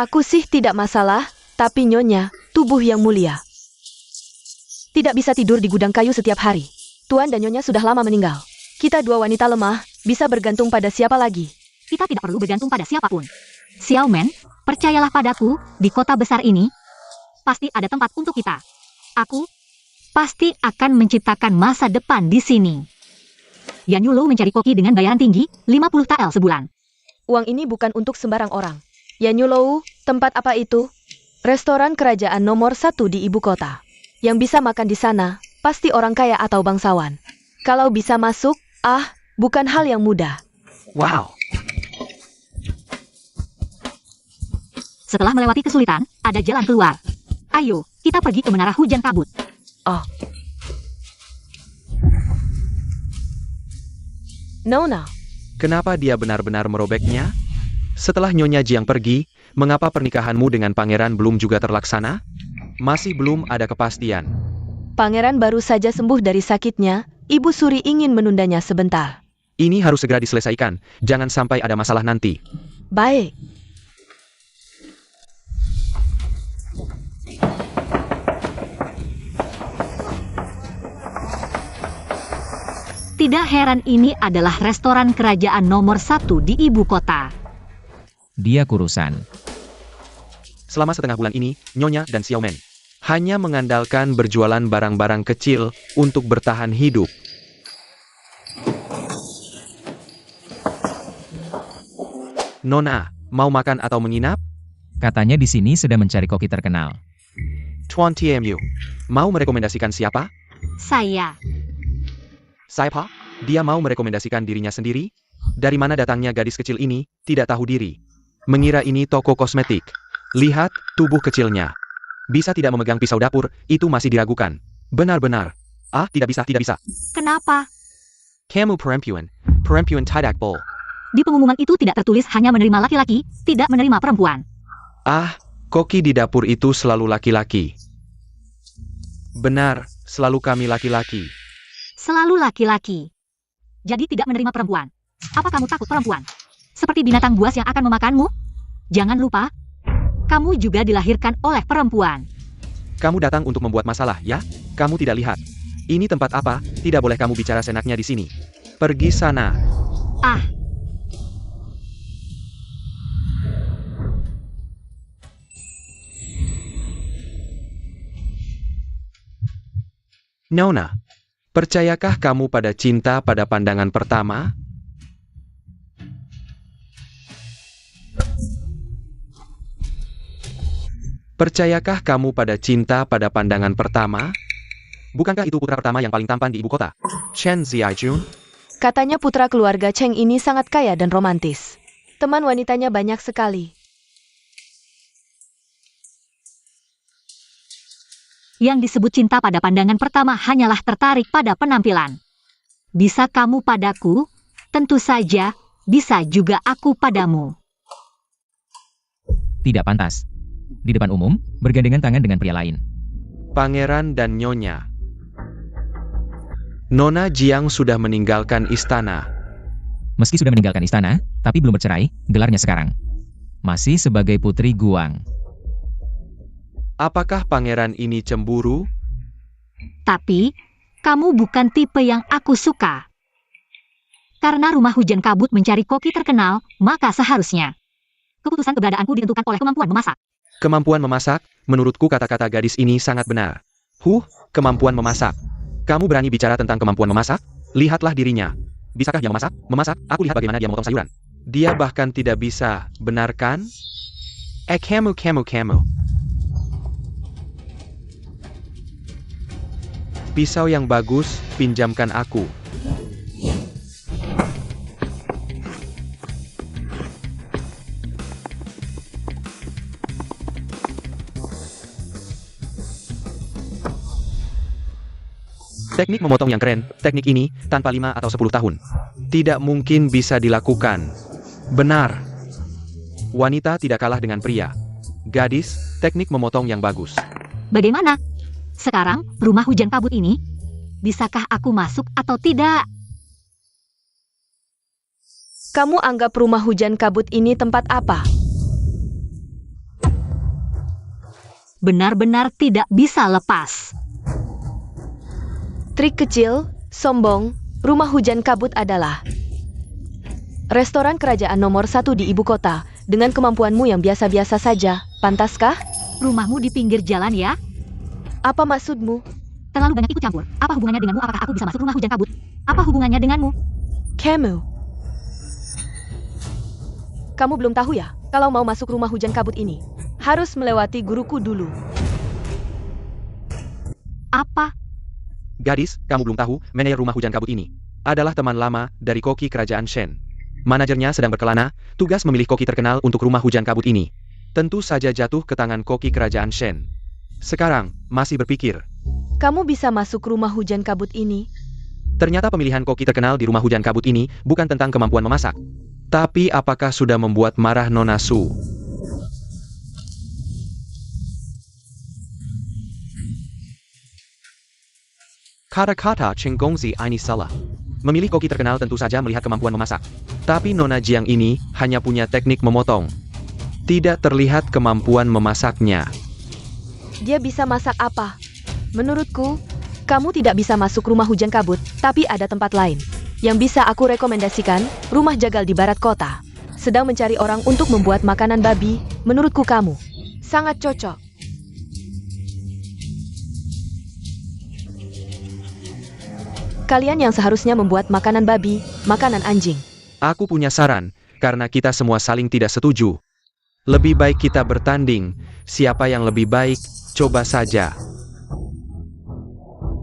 Aku sih tidak masalah, tapi Nyonya, tubuh yang mulia. Tidak bisa tidur di gudang kayu setiap hari. Tuan dan Nyonya sudah lama meninggal. Kita dua wanita lemah, bisa bergantung pada siapa lagi? Kita tidak perlu bergantung pada siapapun. Xiao Men, percayalah padaku, di kota besar ini, pasti ada tempat untuk kita. Aku pasti akan menciptakan masa depan di sini. Yan Yulo mencari koki dengan bayaran tinggi, 50 tael sebulan. Uang ini bukan untuk sembarang orang. Yan Yulo, tempat apa itu? Restoran kerajaan nomor 1 di ibu kota. Yang bisa makan di sana, pasti orang kaya atau bangsawan. Kalau bisa masuk, bukan hal yang mudah. Wow. Setelah melewati kesulitan, ada jalan keluar. Ayo, kita pergi ke menara hujan kabut. Nona, Kenapa dia benar-benar merobeknya? Setelah Nyonya Jiang pergi, mengapa pernikahanmu dengan pangeran belum juga terlaksana? Masih belum ada kepastian. pangeran baru saja sembuh dari sakitnya. Ibu Suri ingin menundanya sebentar. Ini harus segera diselesaikan, jangan sampai ada masalah nanti. Baik. Tidak heran ini adalah restoran kerajaan nomor 1 di ibu kota. Dia kurusan. Selama setengah bulan ini, Nyonya dan Xiao Men hanya mengandalkan berjualan barang-barang kecil untuk bertahan hidup. Nona, mau makan atau menginap? Katanya di sini sedang mencari koki terkenal. Tuan TMU, mau merekomendasikan siapa? Saya. Siapa? Dia mau merekomendasikan dirinya sendiri? Dari mana datangnya gadis kecil ini, tidak tahu diri. Mengira ini toko kosmetik. Lihat, tubuh kecilnya. Bisa tidak memegang pisau dapur, itu masih diragukan. Benar-benar. Tidak bisa. Kenapa? Kamu perempuan tidak bol. Di pengumuman itu tidak tertulis hanya menerima laki-laki, tidak menerima perempuan. Koki di dapur itu selalu laki-laki. Benar, selalu kami laki-laki. Selalu laki-laki. Jadi tidak menerima perempuan. Apa kamu takut perempuan? Seperti binatang buas yang akan memakanmu? Jangan lupa, kamu juga dilahirkan oleh perempuan. Kamu datang untuk membuat masalah, ya? Kamu tidak lihat. Ini tempat apa? Tidak boleh kamu bicara senaknya di sini. Pergi sana. Nona, percayakah kamu pada cinta pada pandangan pertama? Percayakah kamu pada cinta pada pandangan pertama? Bukankah itu putra pertama yang paling tampan di ibu kota? Chen Ziaijun? Katanya putra keluarga Cheng ini sangat kaya dan romantis. Teman wanitanya banyak sekali. Yang disebut cinta pada pandangan pertama hanyalah tertarik pada penampilan. Bisa kamu padaku? Tentu saja, bisa juga aku padamu. Tidak pantas. Di depan umum, bergandengan tangan dengan pria lain. Pangeran dan Nyonya. Nona Jiang sudah meninggalkan istana. Meski sudah meninggalkan istana, tapi belum bercerai, gelarnya sekarang masih sebagai Putri Guang. Apakah pangeran ini cemburu? Tapi, kamu bukan tipe yang aku suka. Karena rumah hujan kabut mencari koki terkenal, maka seharusnya keputusan keberadaanku ditentukan oleh kemampuan memasak. Kemampuan memasak, menurutku kata-kata gadis ini sangat benar. Kemampuan memasak. Kamu berani bicara tentang kemampuan memasak? Lihatlah dirinya. Bisakah dia memasak? Memasak, aku lihat bagaimana dia memotong sayuran. Dia bahkan tidak bisa, benar kan? Kamu. Pisau yang bagus, pinjamkan aku. Teknik memotong yang keren, teknik ini, tanpa 5 atau 10 tahun. Tidak mungkin bisa dilakukan. Benar. Wanita tidak kalah dengan pria. Gadis, teknik memotong yang bagus. Bagaimana? Sekarang, rumah hujan kabut ini, bisakah aku masuk atau tidak? Kamu anggap rumah hujan kabut ini tempat apa? Benar-benar tidak bisa lepas. Trik kecil, sombong, rumah hujan kabut adalah restoran kerajaan nomor 1 di ibu kota, dengan kemampuanmu yang biasa-biasa saja, pantaskah? Rumahmu di pinggir jalan ya? Apa maksudmu? Terlalu banyak ikut campur. Apa hubungannya denganmu? Apakah aku bisa masuk rumah hujan kabut? Apa hubungannya denganmu? Kamu belum tahu ya, kalau mau masuk rumah hujan kabut ini, harus melewati guruku dulu. Apa? Gadis, kamu belum tahu, manajer rumah hujan kabut ini adalah teman lama dari koki kerajaan Shen. Manajernya sedang berkelana, tugas memilih koki terkenal untuk rumah hujan kabut ini. Tentu saja jatuh ke tangan koki kerajaan Shen. Sekarang, masih berpikir. Kamu bisa masuk rumah hujan kabut ini? Ternyata pemilihan koki terkenal di rumah hujan kabut ini bukan tentang kemampuan memasak. Tapi apakah sudah membuat marah Nona Su? Kata-kata Cheng Gongzi ini salah. Memilih koki terkenal tentu saja melihat kemampuan memasak. Tapi Nona Jiang ini hanya punya teknik memotong. Tidak terlihat kemampuan memasaknya. Dia bisa masak apa? Menurutku, kamu tidak bisa masuk rumah hujan kabut, tapi ada tempat lain. Yang bisa aku rekomendasikan, rumah jagal di barat kota. Sedang mencari orang untuk membuat makanan babi, menurutku kamu sangat cocok. Kalian yang seharusnya membuat makanan babi, makanan anjing. Aku punya saran, karena kita semua saling tidak setuju. Lebih baik kita bertanding, siapa yang lebih baik, coba saja.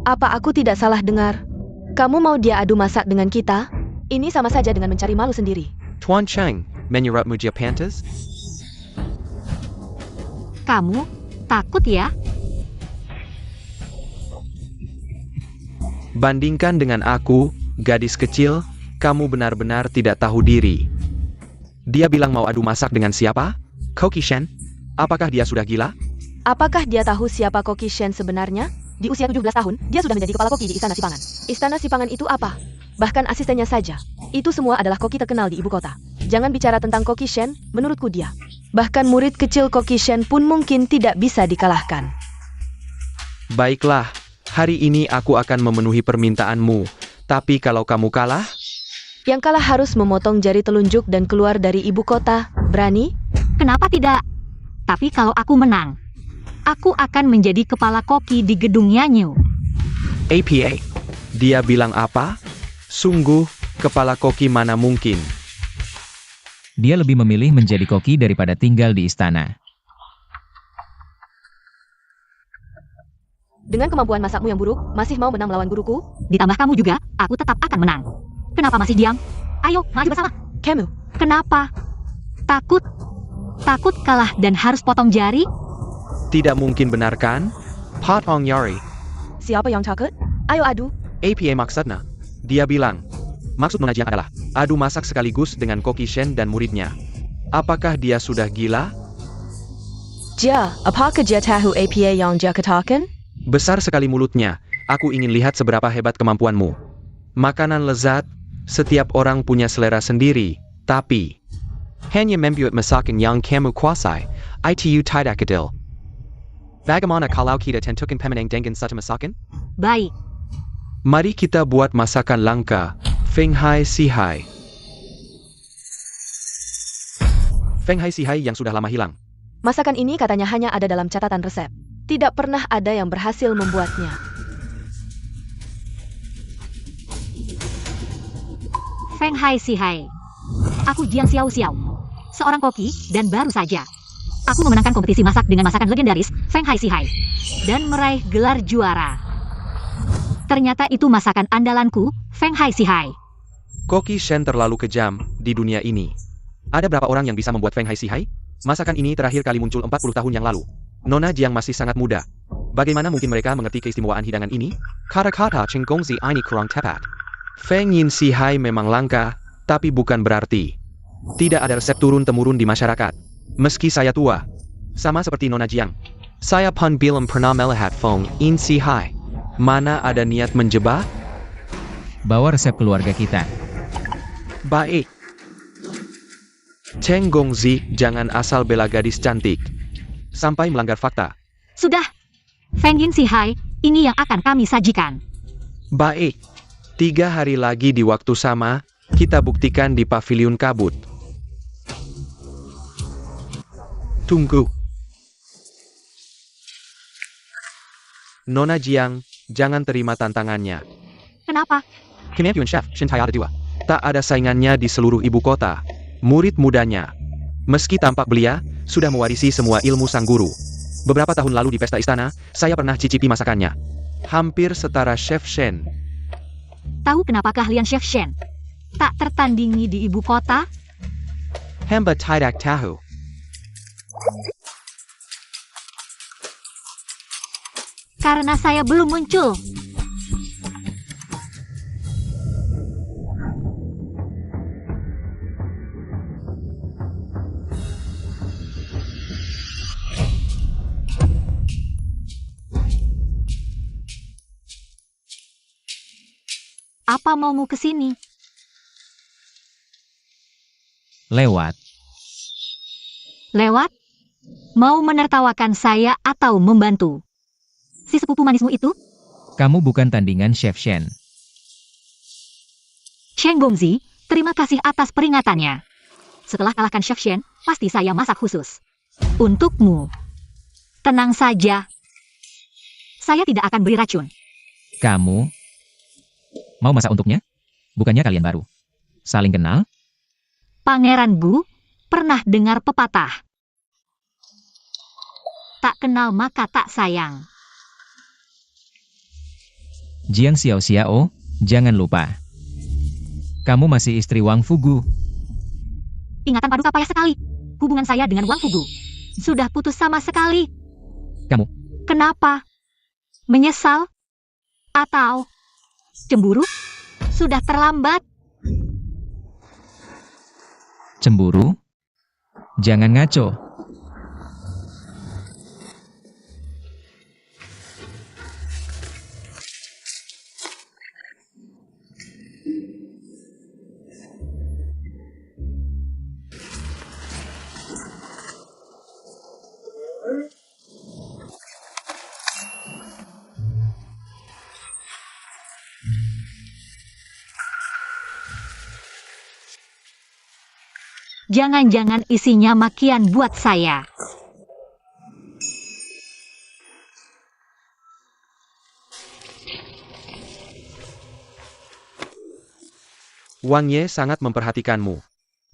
Apa aku tidak salah dengar? Kamu mau dia adu masak dengan kita? Ini sama saja dengan mencari malu sendiri. Tuan Cheng, menyerapmu dia pantas? Kamu takut ya? Bandingkan dengan aku, gadis kecil, kamu benar-benar tidak tahu diri. Dia bilang mau adu masak dengan siapa? Koki Shen? Apakah dia sudah gila? Apakah dia tahu siapa Koki Shen sebenarnya? Di usia 17 tahun, dia sudah menjadi kepala koki di Istana Sipangan. Istana Sipangan itu apa? Bahkan asistennya saja. Itu semua adalah koki terkenal di ibu kota. Jangan bicara tentang Koki Shen, menurutku dia. Bahkan murid kecil Koki Shen pun mungkin tidak bisa dikalahkan. Baiklah, hari ini aku akan memenuhi permintaanmu. Tapi kalau kamu kalah? Yang kalah harus memotong jari telunjuk dan keluar dari ibu kota. Berani? Kenapa tidak? Tapi kalau aku menang, aku akan menjadi kepala koki di gedung Yanyu. APA. Dia bilang apa? Sungguh, kepala koki mana mungkin. Dia lebih memilih menjadi koki daripada tinggal di istana. Dengan kemampuan masakmu yang buruk, masih mau menang melawan guruku? Ditambah kamu juga, aku tetap akan menang. Kenapa masih diam? Ayo, maju bersama. Kamu. Kenapa? Takut? Takut kalah dan harus potong jari? Tidak mungkin, benar kan? Potong jari. Siapa yang takut? Ayo adu. APA maksudnya. Dia bilang. Maksud Nona Jiang adalah adu masak sekaligus dengan Koki Shen dan muridnya. Apakah dia sudah gila? Dia, apakah dia tahu APA yang dia katakan? Besar sekali mulutnya. Aku ingin lihat seberapa hebat kemampuanmu. Makanan lezat, setiap orang punya selera sendiri. Tapi, hanya membuat masakan yang kamu kuasai, itu tidak adil. Bagaimana kalau kita tentukan pemenang dengan satu masakan? Baik. Mari kita buat masakan langka, Feng Hai Si Hai. Feng Hai Si Hai yang sudah lama hilang. Masakan ini katanya hanya ada dalam catatan resep. Tidak pernah ada yang berhasil membuatnya. Feng Hai Si Hai. Aku Jiang Xiao Xiao. Seorang koki, dan baru saja aku memenangkan kompetisi masak dengan masakan legendaris Feng Hai Si Hai. Dan meraih gelar juara. Ternyata itu masakan andalanku, Feng Hai Si Hai. Koki Shen terlalu kejam di dunia ini. Ada berapa orang yang bisa membuat Feng Hai Si Hai? Masakan ini terakhir kali muncul 40 tahun yang lalu. Nona Jiang masih sangat muda. Bagaimana mungkin mereka mengerti keistimewaan hidangan ini? Kata-kata Cheng Gongzi ini kurang tepat. Feng Yin Si Hai memang langka, tapi bukan berarti tidak ada resep turun-temurun di masyarakat. Meski saya tua, sama seperti Nona Jiang, saya pun belum pernah melihat Feng Yin Si Hai. Mana ada niat menjebak? Bawa resep keluarga kita. Baik. Cheng Gongzi, jangan asal bela gadis cantik sampai melanggar fakta. Sudah. Feng Yin Si Hai, ini yang akan kami sajikan. Baik. 3 hari lagi di waktu sama, kita buktikan di pavilion kabut. Tunggu. Nona Jiang, jangan terima tantangannya. Kenapa? Kemampuan chef Shin Tai ada 2. Tak ada saingannya di seluruh ibu kota. Murid mudanya, meski tampak belia, sudah mewarisi semua ilmu sang guru. Beberapa tahun lalu di pesta istana, saya pernah cicipi masakannya. Hampir setara Chef Shen. Tahu kenapa keahlian Chef Shen tak tertandingi di ibu kota? Hamba tidak tahu. Karena saya belum muncul. Apa maumu ke sini? Lewat. Lewat? Mau menertawakan saya atau membantu? Si sepupu manismu itu? Kamu bukan tandingan Chef Shen. Cheng Gongzi, terima kasih atas peringatannya. Setelah kalahkan Chef Shen, pasti saya masak khusus. Untukmu. Tenang saja. Saya tidak akan beri racun. Kamu mau masak untuknya? Bukannya kalian baru saling kenal? Pangeran Bu, pernah dengar pepatah? Tak kenal maka tak sayang. Jiang Xiao Xiao, jangan lupa. Kamu masih istri Wang Fugu. Ingatan paduka payah sekali. Hubungan saya dengan Wang Fugu sudah putus sama sekali. Kamu? Kenapa? Menyesal? Atau cemburu? Sudah terlambat. Cemburu? Jangan ngaco. Jangan-jangan isinya makian buat saya. Wang Ye sangat memperhatikanmu.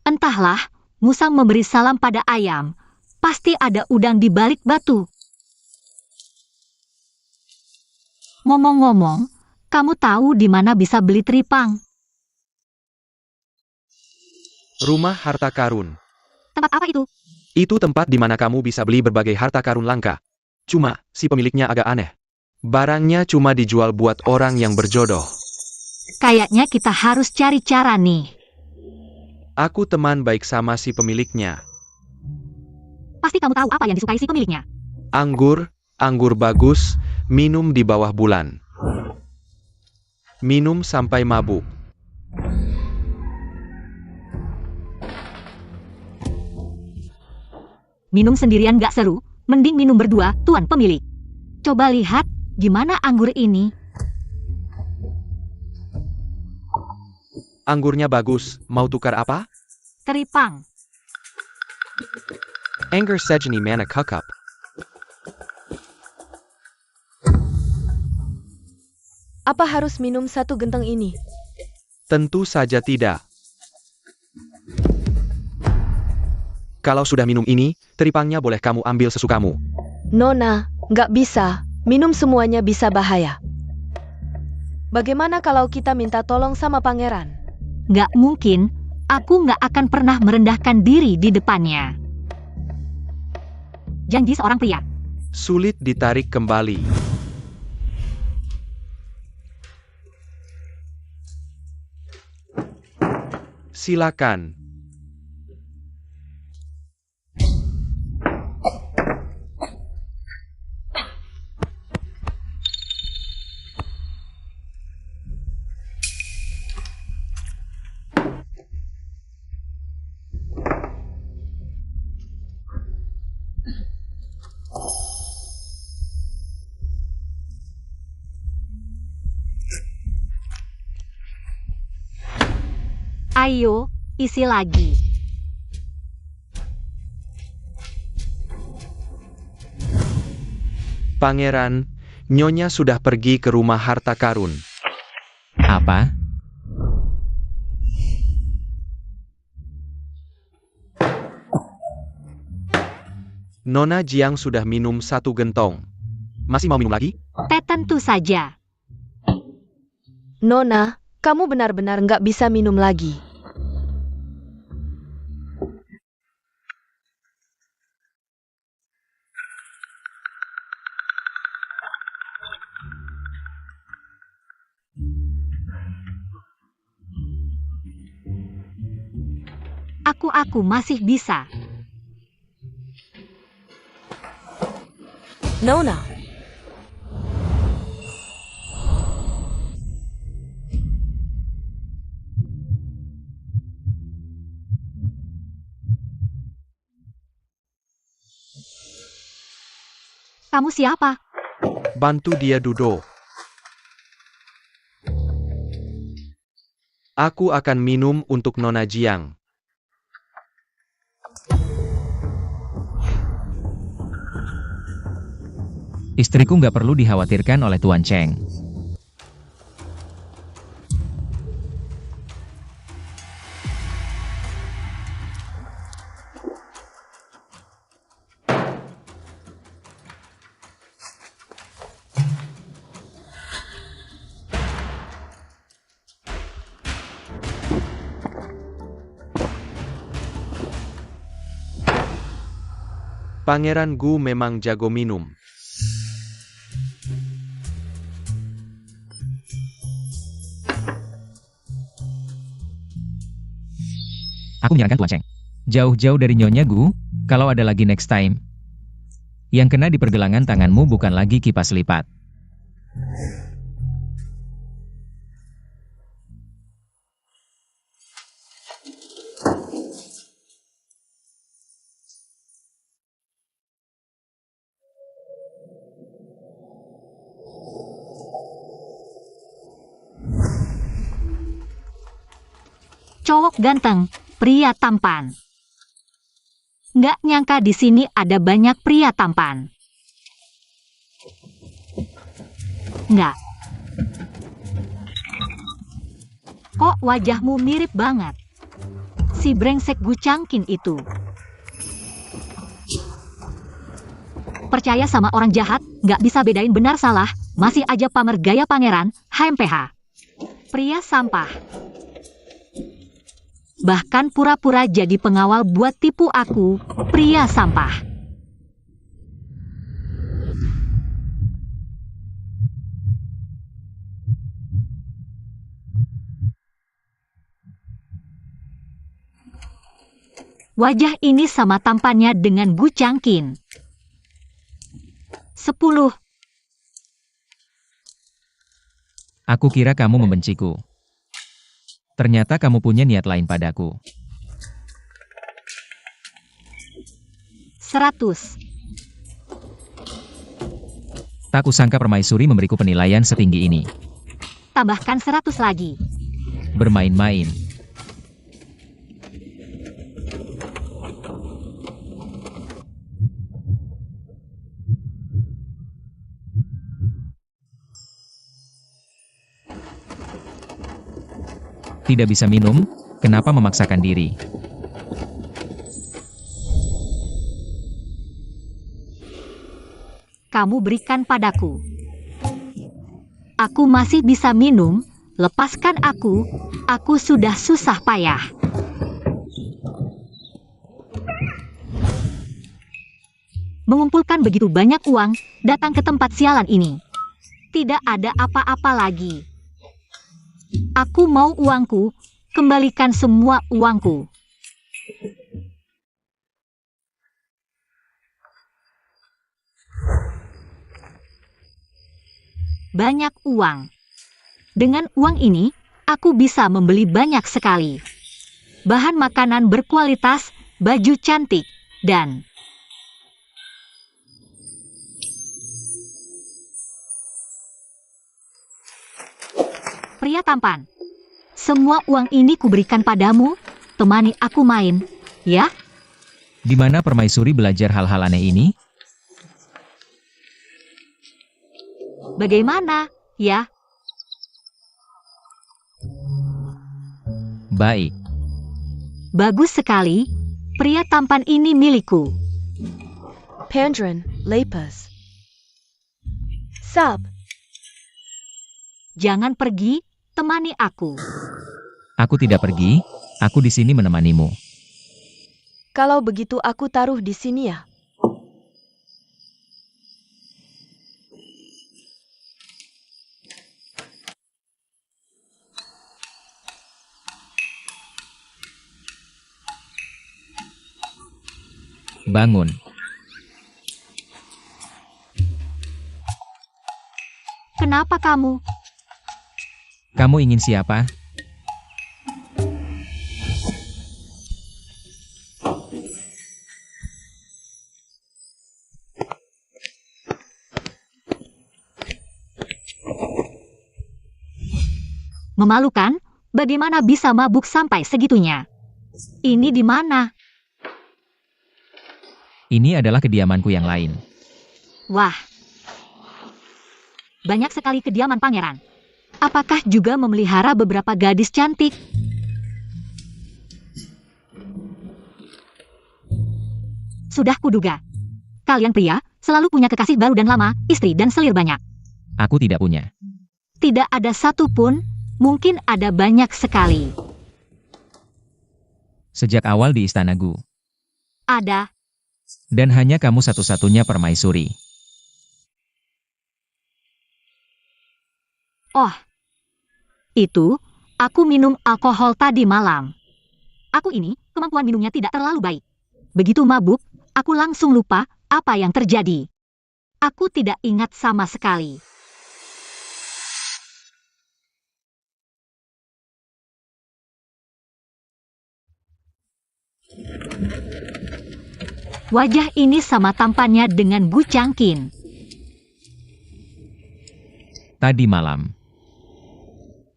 Entahlah, musang memberi salam pada ayam. Pasti ada udang di balik batu. Ngomong-ngomong, kamu tahu di mana bisa beli teripang? Rumah harta karun. Tempat apa itu? Itu tempat di mana kamu bisa beli berbagai harta karun langka. Cuma, si pemiliknya agak aneh. Barangnya cuma dijual buat orang yang berjodoh. Kayaknya kita harus cari cara nih. Aku teman baik sama si pemiliknya. Pasti kamu tahu apa yang disukai si pemiliknya. Anggur, anggur bagus, minum di bawah bulan. Minum sampai mabuk. Minum sendirian gak seru, mending minum berdua, tuan pemilik. Coba lihat, gimana anggur ini? Anggurnya bagus, mau tukar apa? Teripang. Anger sejeni mana kukup. Apa harus minum satu genteng ini? Tentu saja tidak. Kalau sudah minum ini, teripangnya boleh kamu ambil sesukamu. Nona, nggak bisa. Minum semuanya bisa bahaya. Bagaimana kalau kita minta tolong sama pangeran? Nggak mungkin, aku nggak akan pernah merendahkan diri di depannya. Janji seorang pria. Sulit ditarik kembali. Silakan. Ayo, isi lagi. Pangeran, Nyonya sudah pergi ke rumah harta karun. Apa? Nona Jiang sudah minum satu gentong. Masih mau minum lagi? Tentu saja. Nona, kamu benar-benar nggak bisa minum lagi. Aku masih bisa. Nona, Kamu siapa? Bantu dia duduk. Aku akan minum untuk Nona Jiang. Istriku nggak perlu dikhawatirkan oleh Tuan Cheng. Pangeran Gu memang jago minum. Aku menyarankan Tuan Cheng. Jauh-jauh dari Nyonya Gu, kalau ada lagi next time. Yang kena di pergelangan tanganmu bukan lagi kipas lipat. Cowok ganteng, pria tampan. Nggak nyangka di sini ada banyak pria tampan. Nggak. Kok wajahmu mirip banget? Si brengsek Gu Changqin itu. Percaya sama orang jahat, nggak bisa bedain benar salah, masih aja pamer gaya pangeran, HMPH. Pria sampah. Bahkan pura-pura jadi pengawal buat tipu aku, pria sampah. Wajah ini sama tampannya dengan Gu Changqin. 10. Aku kira kamu membenciku. Ternyata kamu punya niat lain padaku. 100. Tak kusangka permaisuri memberiku penilaian setinggi ini. Tambahkan 100 lagi. Bermain-main. Tidak bisa minum, kenapa memaksakan diri? Kamu berikan padaku. Aku masih bisa minum, lepaskan aku sudah susah payah. Mengumpulkan begitu banyak uang, datang ke tempat sialan ini. Tidak ada apa-apa lagi. Aku mau uangku, kembalikan semua uangku. Banyak uang. Dengan uang ini, aku bisa membeli banyak sekali. Bahan makanan berkualitas, baju cantik, dan pria tampan. Semua uang ini kuberikan padamu, temani aku main, ya? Di mana permaisuri belajar hal-hal aneh ini? Bagaimana, ya? Baik. Bagus sekali, pria tampan ini milikku. Pandren, Lepas. Sab. Jangan pergi, temani aku. Aku tidak pergi, aku di sini menemanimu. Kalau begitu aku taruh di sini ya. Bangun. Kenapa kamu? Kamu ingin siapa? Memalukan, bagaimana bisa mabuk sampai segitunya? Ini di mana? Ini adalah kediamanku yang lain. Wah. Banyak sekali kediaman pangeran. Apakah juga memelihara beberapa gadis cantik? Sudah kuduga. Kalian pria, selalu punya kekasih baru dan lama, istri dan selir banyak. Aku tidak punya. Tidak ada satupun, mungkin ada banyak sekali. Sejak awal di istanaku. Ada. Dan hanya kamu satu-satunya permaisuri. Oh. Itu, aku minum alkohol tadi malam. Aku ini, kemampuan minumnya tidak terlalu baik. Begitu mabuk, aku langsung lupa apa yang terjadi. Aku tidak ingat sama sekali. Wajah ini sama tampannya dengan Bu Changqin. Tadi malam.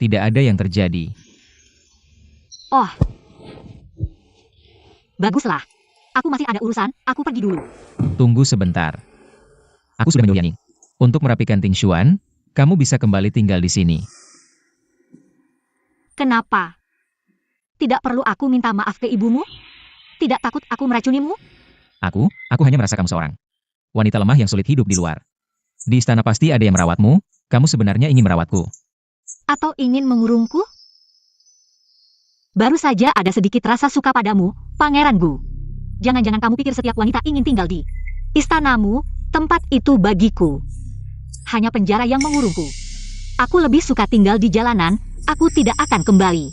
Tidak ada yang terjadi. Oh. Baguslah. Aku masih ada urusan, aku pergi dulu. Tunggu sebentar. Aku sudah menyuruh Yaning. Untuk merapikan Ting Xuan, kamu bisa kembali tinggal di sini. Kenapa? Tidak perlu aku minta maaf ke ibumu? Tidak takut aku meracunimu? Aku hanya merasa kamu seorang wanita lemah yang sulit hidup di luar. Di istana pasti ada yang merawatmu, kamu sebenarnya ingin merawatku. Atau ingin mengurungku? Baru saja ada sedikit rasa suka padamu, Pangeran Gu. Jangan-jangan kamu pikir setiap wanita ingin tinggal di istanamu, tempat itu bagiku hanya penjara yang mengurungku. Aku lebih suka tinggal di jalanan, aku tidak akan kembali.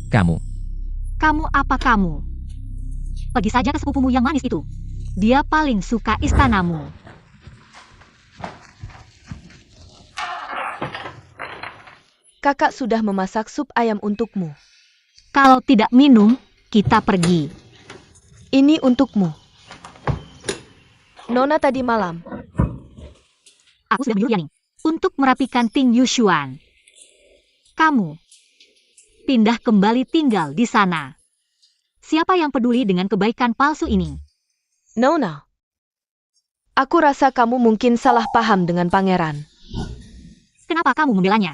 Kamu Apa kamu? Pergi saja ke sepupumu yang manis itu. Dia paling suka istanamu. Kakak sudah memasak sup ayam untukmu. Kalau tidak minum, kita pergi. Ini untukmu. Nona tadi malam. Aku sudah menyuruh Yaning untuk merapikan Ting Yushuan. Kamu pindah kembali tinggal di sana. Siapa yang peduli dengan kebaikan palsu ini? Nona. Aku rasa kamu mungkin salah paham dengan pangeran. Kenapa kamu membelanya?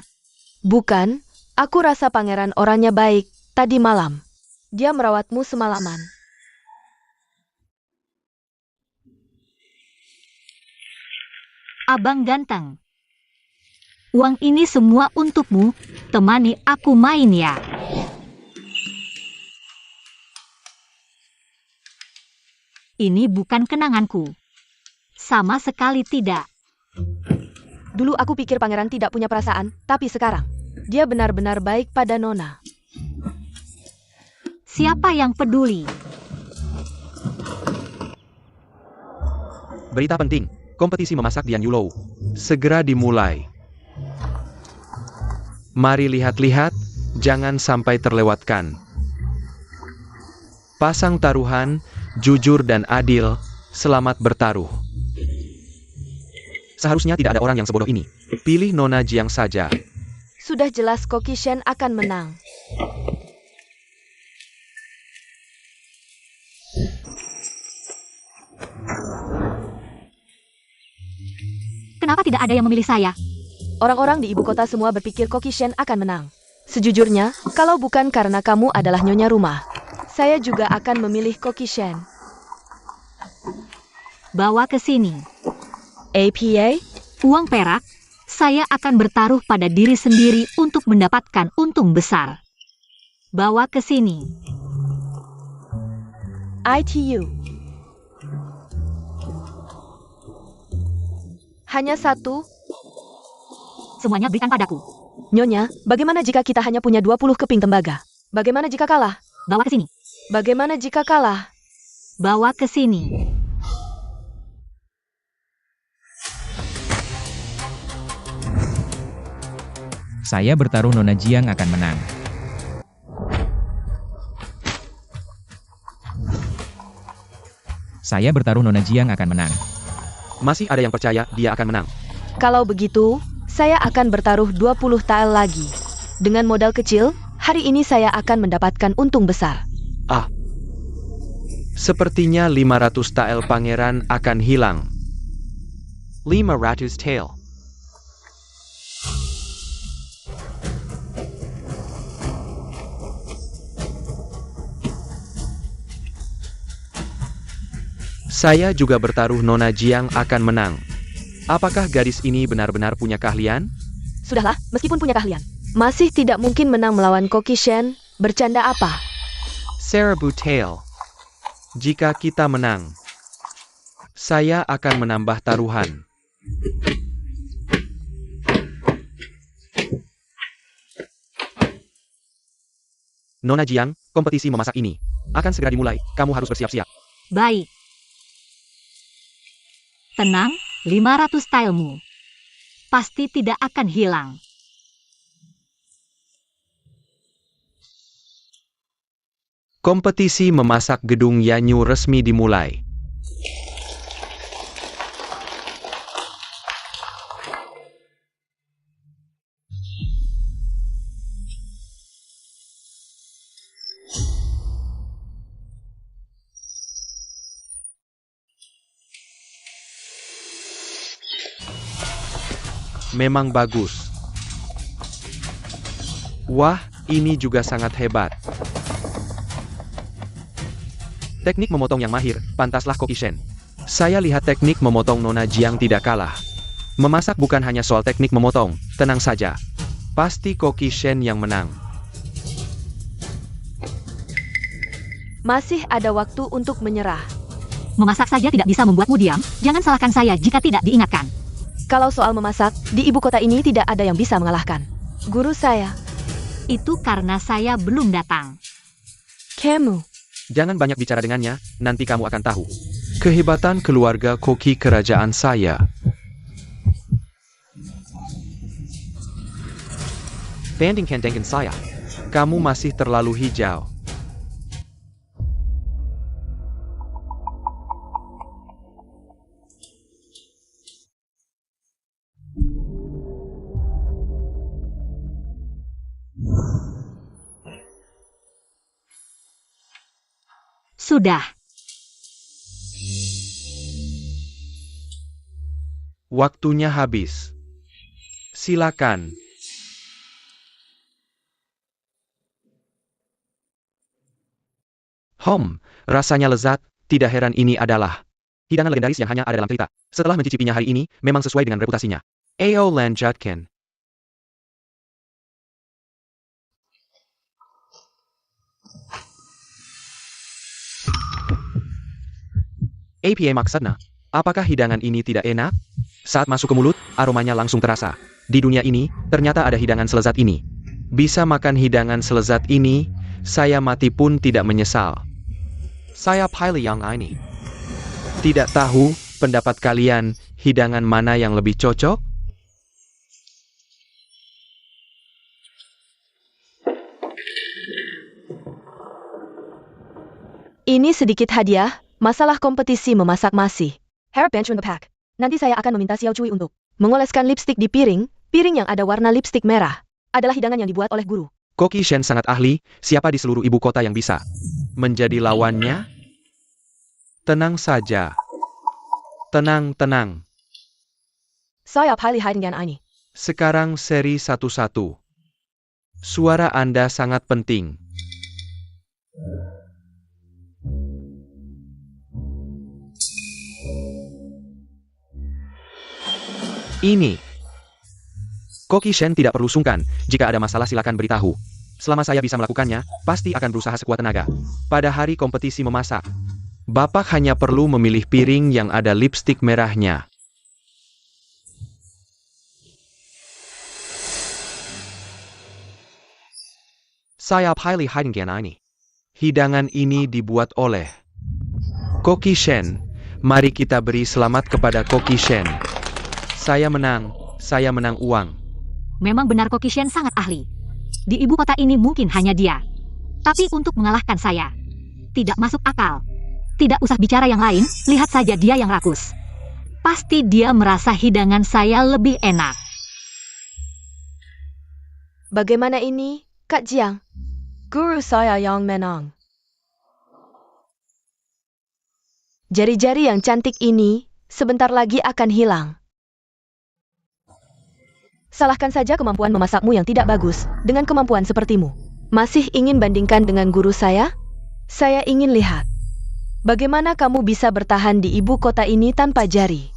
Bukan, Aku rasa pangeran orangnya baik tadi malam. Dia merawatmu semalaman. Abang ganteng. Uang ini semua untukmu. Temani aku main ya. Ini bukan kenanganku. Sama sekali tidak. Dulu aku pikir pangeran tidak punya perasaan, tapi sekarang dia benar-benar baik pada Nona. Siapa yang peduli? Berita penting, kompetisi memasak di Yulou segera dimulai. Mari lihat-lihat, jangan sampai terlewatkan. Pasang taruhan, jujur dan adil, selamat bertaruh. Seharusnya tidak ada orang yang sebodoh ini. Pilih Nona Jiang saja. Sudah jelas Koki Shen akan menang. Kenapa tidak ada yang memilih saya? Orang-orang di ibu kota semua berpikir Koki Shen akan menang. Sejujurnya, kalau bukan karena kamu adalah nyonya rumah, saya juga akan memilih Koki Shen. Bawa ke sini. APA? Uang perak, saya akan bertaruh pada diri sendiri untuk mendapatkan untung besar. Bawa ke sini. ITU. Hanya satu? Semuanya berikan padaku. Nyonya, bagaimana jika kita hanya punya 20 keping tembaga? Bagaimana jika kalah? Bawa ke sini. Bagaimana jika kalah? Bawa ke sini. Saya bertaruh Nona Jiang akan menang. Saya bertaruh Nona Jiang akan menang. Masih ada yang percaya dia akan menang. Kalau begitu, saya akan bertaruh 20 tael lagi. Dengan modal kecil, hari ini saya akan mendapatkan untung besar. Ah. Sepertinya 500 tael pangeran akan hilang. 500 tael. Saya juga bertaruh Nona Jiang akan menang. Apakah gadis ini benar-benar punya keahlian? Sudahlah, meskipun punya keahlian, masih tidak mungkin menang melawan Koki Shen. Bercanda apa? Seribu tael. Jika kita menang, saya akan menambah taruhan. Nona Jiang, kompetisi memasak ini akan segera dimulai. Kamu harus bersiap-siap. Baik. Tenang, 500 taelmu. Pasti tidak akan hilang. Kompetisi memasak gedung Yanyu resmi dimulai. Memang bagus. Wah, ini juga sangat hebat. Teknik memotong yang mahir, pantaslah Koki Shen. Saya lihat teknik memotong Nona Jiang tidak kalah. Memasak bukan hanya soal teknik memotong, tenang saja. Pasti Koki Shen yang menang. Masih ada waktu untuk menyerah. Memasak saja tidak bisa membuatmu diam. Jangan salahkan saya jika tidak diingatkan. Kalau soal memasak, di ibu kota ini tidak ada yang bisa mengalahkan guru saya. Itu karena saya belum datang. Kamu. Jangan banyak bicara dengannya, nanti kamu akan tahu. Kehebatan keluarga Koki kerajaan saya. Bandingkan dengan saya. Kamu masih terlalu hijau. Sudah. Waktunya habis. Silakan. Rasanya lezat, tidak heran ini adalah hidangan legendaris yang hanya ada dalam cerita. Setelah mencicipinya hari ini, memang sesuai dengan reputasinya. Ayo lanjutkan. Apa maksudnya? Apakah hidangan ini tidak enak? Saat masuk ke mulut, aromanya langsung terasa. Di dunia ini, ternyata ada hidangan selezat ini. Bisa makan hidangan selezat ini, saya mati pun tidak menyesal. Saya pilih yang ini. Tidak tahu, pendapat kalian, hidangan mana yang lebih cocok? Ini sedikit hadiah, masalah kompetisi memasak masih. Hair bench on the pack. Nanti saya akan meminta Xiao Cui untuk mengoleskan lipstik di piring yang ada warna lipstik merah. Adalah hidangan yang dibuat oleh guru. Koki Shen sangat ahli, siapa di seluruh ibu kota yang bisa menjadi lawannya? Tenang saja. Tenang. Saya pilih hidangan ini. Sekarang seri satu-satu. Suara Anda sangat penting. Ini. Koki Shen tidak perlu sungkan, jika ada masalah silakan beritahu. Selama saya bisa melakukannya, pasti akan berusaha sekuat tenaga. Pada hari kompetisi memasak, Bapak hanya perlu memilih piring yang ada lipstik merahnya. Saya pilih hidangan ini. Hidangan ini dibuat oleh Koki Shen. Mari kita beri selamat kepada Koki Shen. Saya menang uang. Memang benar Koki Shen sangat ahli. Di ibu kota ini mungkin hanya dia. Tapi untuk mengalahkan saya, tidak masuk akal. Tidak usah bicara yang lain, lihat saja dia yang rakus. Pasti dia merasa hidangan saya lebih enak. Bagaimana ini, Kak Jiang? Guru saya yang menang. Jari-jari yang cantik ini sebentar lagi akan hilang. Salahkan saja kemampuan memasakmu yang tidak bagus dengan kemampuan sepertimu. Masih ingin bandingkan dengan guru saya? Saya ingin lihat. Bagaimana kamu bisa bertahan di ibu kota ini tanpa jari?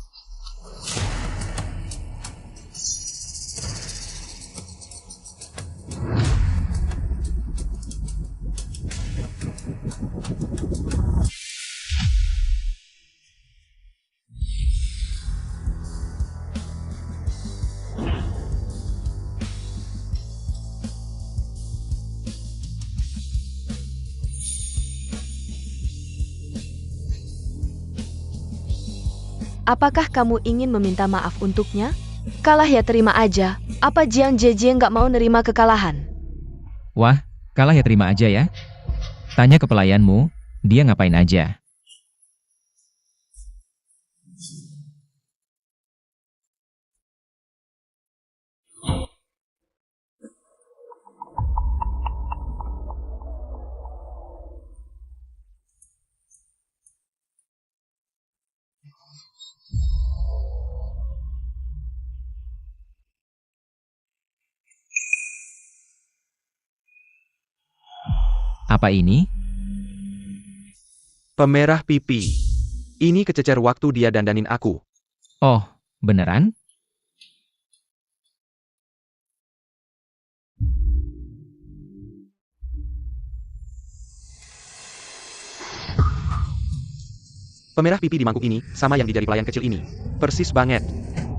Apakah kamu ingin meminta maaf untuknya? Kalah ya terima aja. Apa Jiang Jieji nggak mau nerima kekalahan? Wah, kalah ya terima aja ya. Tanya ke pelayanmu, dia ngapain aja. Apa ini? Pemerah pipi. Ini kececer waktu dia dandanin aku. Oh, beneran? Pemerah pipi di mangkuk ini, sama yang di jari pelayan kecil ini. Persis banget.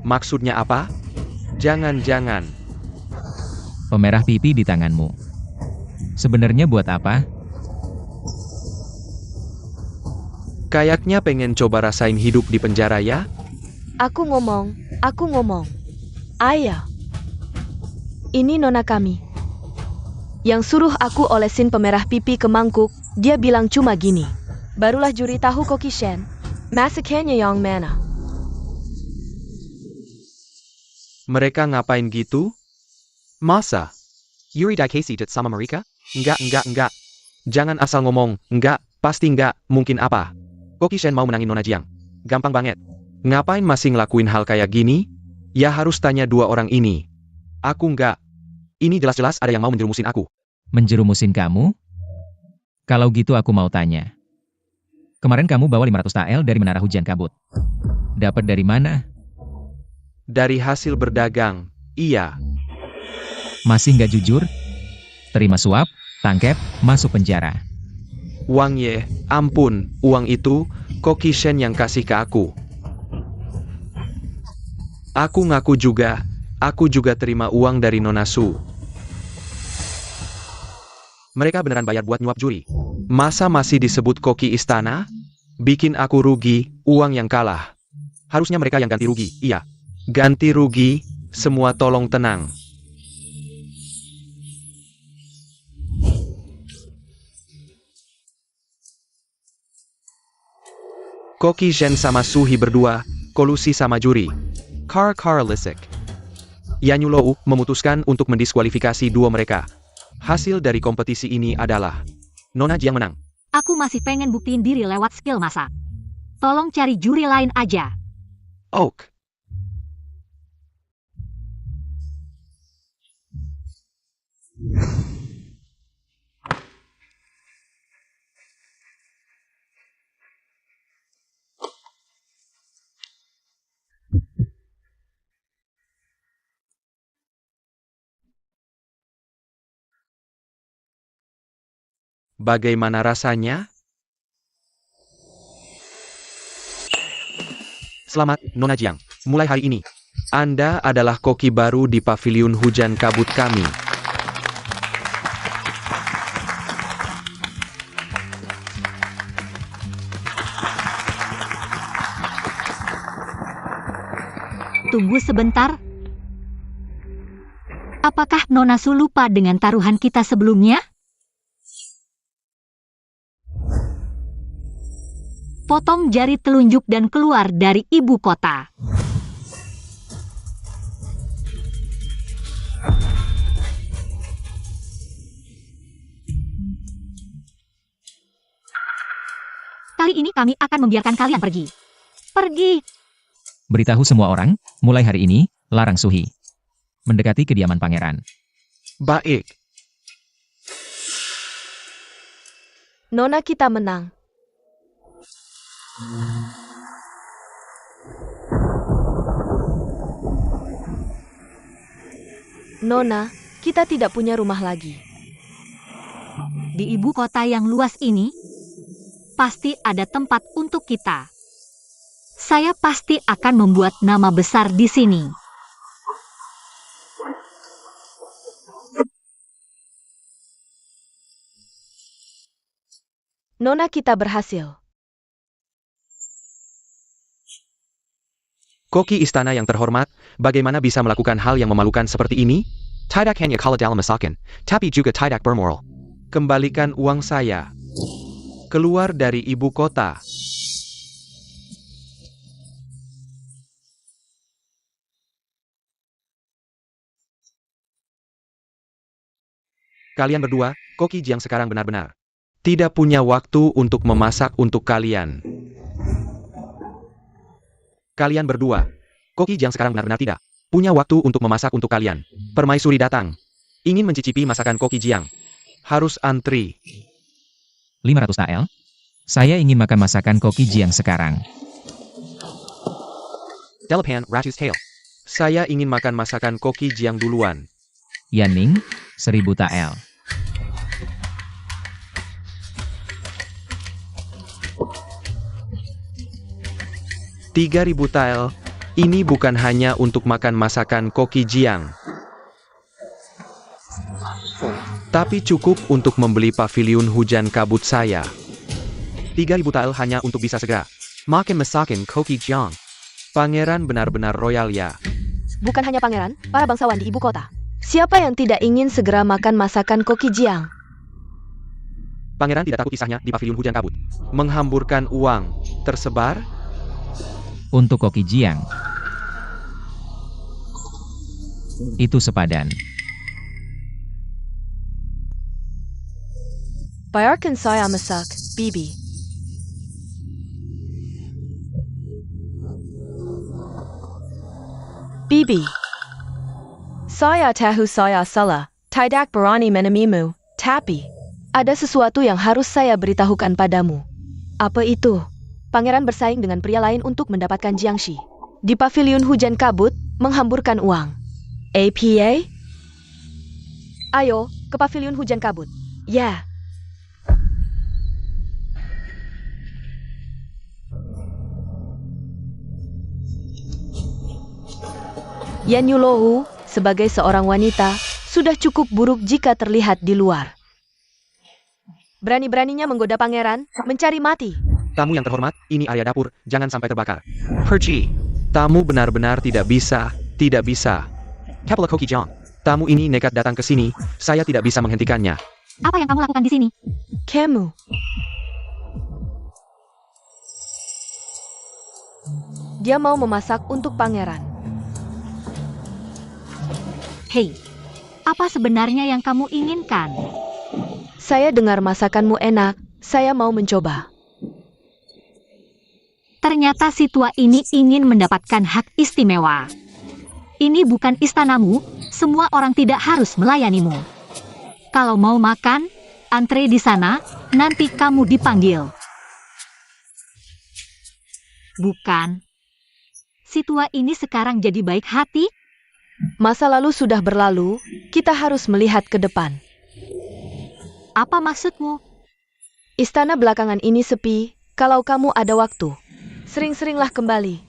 Maksudnya apa? Jangan-jangan. Pemerah pipi di tanganmu. Sebenarnya buat apa? Kayaknya pengen coba rasain hidup di penjara ya? Aku ngomong. Ayah. Ini nona kami. Yang suruh aku olesin pemerah pipi ke mangkuk, dia bilang cuma gini. Barulah juri tahu Koki Shen. Masakannya yang mana? Mereka ngapain gitu? Masa? Yuri Daikesi jet sama mereka? Enggak. Jangan asal ngomong, enggak, pasti enggak, mungkin apa. Koki Shen mau menangin Nona Jiang. Gampang banget. Ngapain masih ngelakuin hal kayak gini? Ya harus tanya dua orang ini. Aku enggak. Ini jelas-jelas ada yang mau menjerumusin aku. Menjerumusin kamu? Kalau gitu aku mau tanya. Kemarin kamu bawa 500 TL dari Menara Hujan Kabut. Dapat dari mana? Dari hasil berdagang, iya. Masih nggak jujur? Terima suap, tangkep, masuk penjara. Uang ye, ampun, uang itu, Koki Shen yang kasih ke aku. Aku ngaku juga, aku juga terima uang dari Nona Su. Mereka beneran bayar buat nyuap juri. Masa masih disebut koki istana? Bikin aku rugi, uang yang kalah. Harusnya mereka yang ganti rugi, iya. Ganti rugi, semua tolong tenang. Koki Shen sama Suhi berdua, kolusi sama juri. Kar Lisik. Yanyulou memutuskan untuk mendiskualifikasi dua mereka. Hasil dari kompetisi ini adalah Nona Jiang menang. Aku masih pengen buktiin diri lewat skill masak. Tolong cari juri lain aja. Oak. Bagaimana rasanya? Selamat, Nona Jiang. Mulai hari ini, Anda adalah koki baru di paviliun hujan kabut kami. Tunggu sebentar. Apakah Nona Su lupa dengan taruhan kita sebelumnya? Potong jari telunjuk dan keluar dari ibu kota. Kali ini kami akan membiarkan kalian pergi. Pergi! Beritahu semua orang, mulai hari ini, larang Suhi mendekati kediaman pangeran. Baik. Nona kita menang. Nona, kita tidak punya rumah lagi. Di ibu kota yang luas ini, pasti ada tempat untuk kita. Saya pasti akan membuat nama besar di sini. Nona kita berhasil. Koki istana yang terhormat, bagaimana bisa melakukan hal yang memalukan seperti ini? Tidak hanya kalah dalam masakan, tapi juga tidak bermoral. Kembalikan uang saya. Keluar dari ibu kota. Kalian berdua, Koki Jiang sekarang benar-benar tidak punya waktu untuk memasak untuk kalian. Kalian berdua, Koki Jiang sekarang benar-benar tidak punya waktu untuk memasak untuk kalian. Permaisuri datang. Ingin mencicipi masakan Koki Jiang. Harus antri. 500 TL? Saya ingin makan masakan Koki Jiang sekarang. Delapan ratus TL. Saya ingin makan masakan Koki Jiang duluan. Yanning, 1000 TL. Rp3.000 TL. Ini bukan hanya untuk makan masakan Koki Jiang, tapi cukup untuk membeli paviliun hujan kabut saya. 3.000 TL hanya untuk bisa segera makan masakan Koki Jiang. Pangeran benar-benar royal ya. Bukan hanya pangeran, para bangsawan di ibu kota. Siapa yang tidak ingin segera makan masakan Koki Jiang? Pangeran tidak takut kisahnya di paviliun hujan kabut menghamburkan uang tersebar Untuk Koki Jiang, itu sepadan. Bayarkan saya masak, Bibi. Bibi. Saya tahu saya salah, tidak berani menemimu, tapi ada sesuatu yang harus saya beritahukan padamu. Apa itu? Pangeran bersaing dengan pria lain untuk mendapatkan Jiangxi. Di paviliun hujan kabut, menghamburkan uang. APA? Ayo, ke paviliun hujan kabut. Ya. Yan Yulou, sebagai seorang wanita, sudah cukup buruk jika terlihat di luar. Berani-beraninya menggoda pangeran, mencari mati. Tamu yang terhormat, ini area dapur, jangan sampai terbakar. Perci, tamu benar-benar tidak bisa. Kapela Koki Jong, tamu ini nekat datang ke sini, saya tidak bisa menghentikannya. Apa yang kamu lakukan di sini? Kamu. Dia mau memasak untuk pangeran. Hei, apa sebenarnya yang kamu inginkan? Saya dengar masakanmu enak, saya mau mencoba. Ternyata si tua ini ingin mendapatkan hak istimewa. Ini bukan istanamu, semua orang tidak harus melayanimu. Kalau mau makan, antre di sana, nanti kamu dipanggil. Bukan. Si tua ini sekarang jadi baik hati? Masa lalu sudah berlalu, kita harus melihat ke depan. Apa maksudmu? Istana belakangan ini sepi, kalau kamu ada waktu. Sering-seringlah kembali.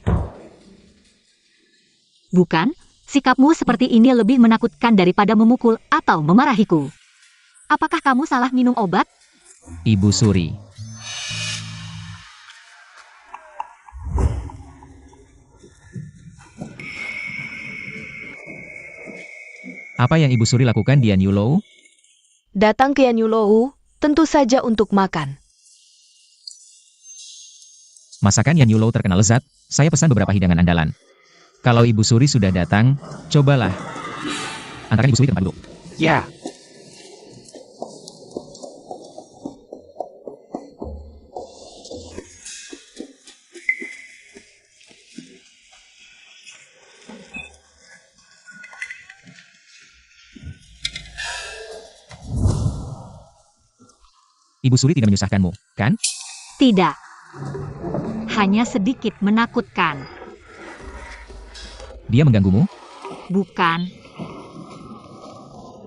Bukan, sikapmu seperti ini lebih menakutkan daripada memukul atau memarahiku. Apakah kamu salah minum obat? Ibu Suri. Apa yang Ibu Suri lakukan di Yan Yulou? Datang ke Yan Yulou, tentu saja untuk makan. Masakan Yan Yulou terkenal lezat, saya pesan beberapa hidangan andalan. Kalau Ibu Suri sudah datang, cobalah. Antarkan Ibu Suri ke tempat duduk. Ya. Ibu Suri tidak menyusahkanmu, kan? Tidak. Hanya sedikit menakutkan. Dia mengganggumu? Bukan.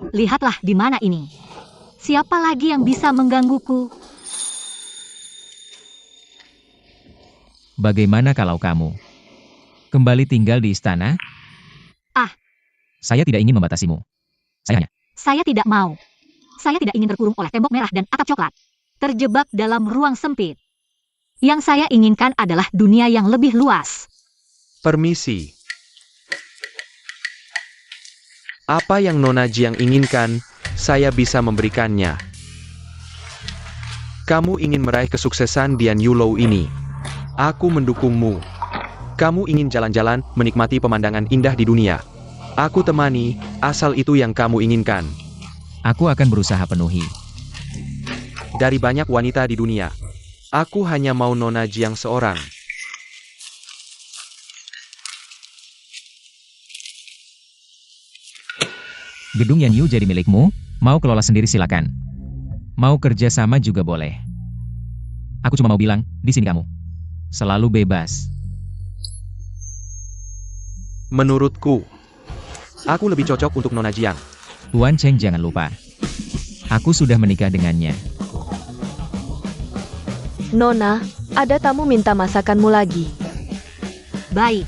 Lihatlah di mana ini. Siapa lagi yang bisa menggangguku? Bagaimana kalau kamu kembali tinggal di istana? Ah. Saya tidak ingin membatasimu. Saya tidak mau. Saya tidak ingin terkurung oleh tembok merah dan atap coklat. Terjebak dalam ruang sempit. Yang saya inginkan adalah dunia yang lebih luas. Permisi. Apa yang Nona Jiang inginkan, saya bisa memberikannya. Kamu ingin meraih kesuksesan di Yan Yulou ini. Aku mendukungmu. Kamu ingin jalan-jalan, menikmati pemandangan indah di dunia. Aku temani, asal itu yang kamu inginkan. Aku akan berusaha penuhi. Dari banyak wanita di dunia, aku hanya mau Nona Jiang seorang. Gedung Yan Yu jadi milikmu, mau kelola sendiri silakan. Mau kerja sama juga boleh. Aku cuma mau bilang, di sini kamu selalu bebas. Menurutku, aku lebih cocok untuk Nona Jiang. Tuan Cheng jangan lupa. Aku sudah menikah dengannya. Nona, ada tamu minta masakanmu lagi. Baik.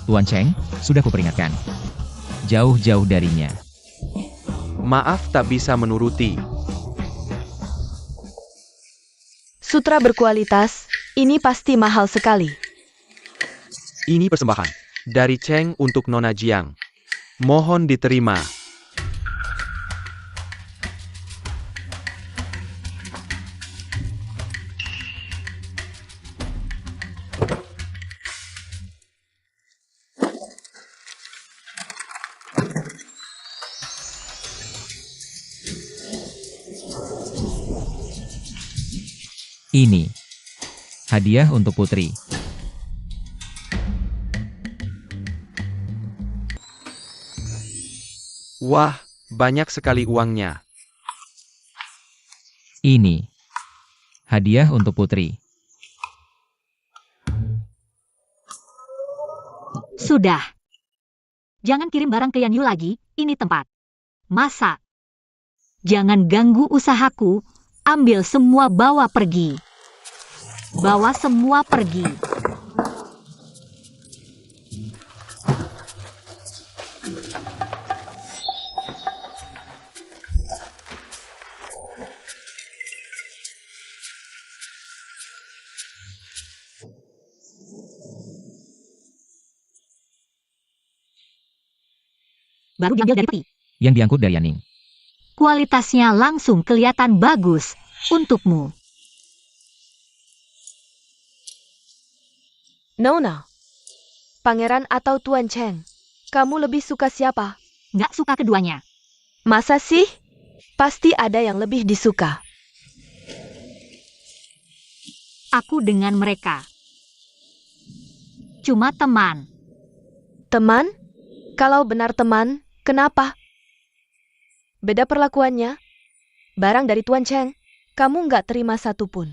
Tuan Cheng, sudah kuperingatkan. Jauh-jauh darinya. Maaf tak bisa menuruti. Sutra berkualitas, ini pasti mahal sekali. Ini persembahan dari Cheng untuk Nona Jiang. Mohon diterima. Ini hadiah untuk putri. Wah, banyak sekali uangnya. Ini hadiah untuk putri. Sudah. Jangan kirim barang ke Yanyu lagi, ini tempat masak. Jangan ganggu usahaku, ambil semua bawa pergi. Bawa semua pergi. Baru diambil dari peti. Yang diangkut dari Yaning. Kualitasnya langsung kelihatan bagus untukmu. Nona. Pangeran atau Tuan Cheng? Kamu lebih suka siapa? Nggak suka keduanya. Masa sih? Pasti ada yang lebih disuka. Aku dengan mereka cuma teman. Teman? Kalau benar teman, kenapa? Beda perlakuannya. Barang dari Tuan Cheng, kamu nggak terima satu pun.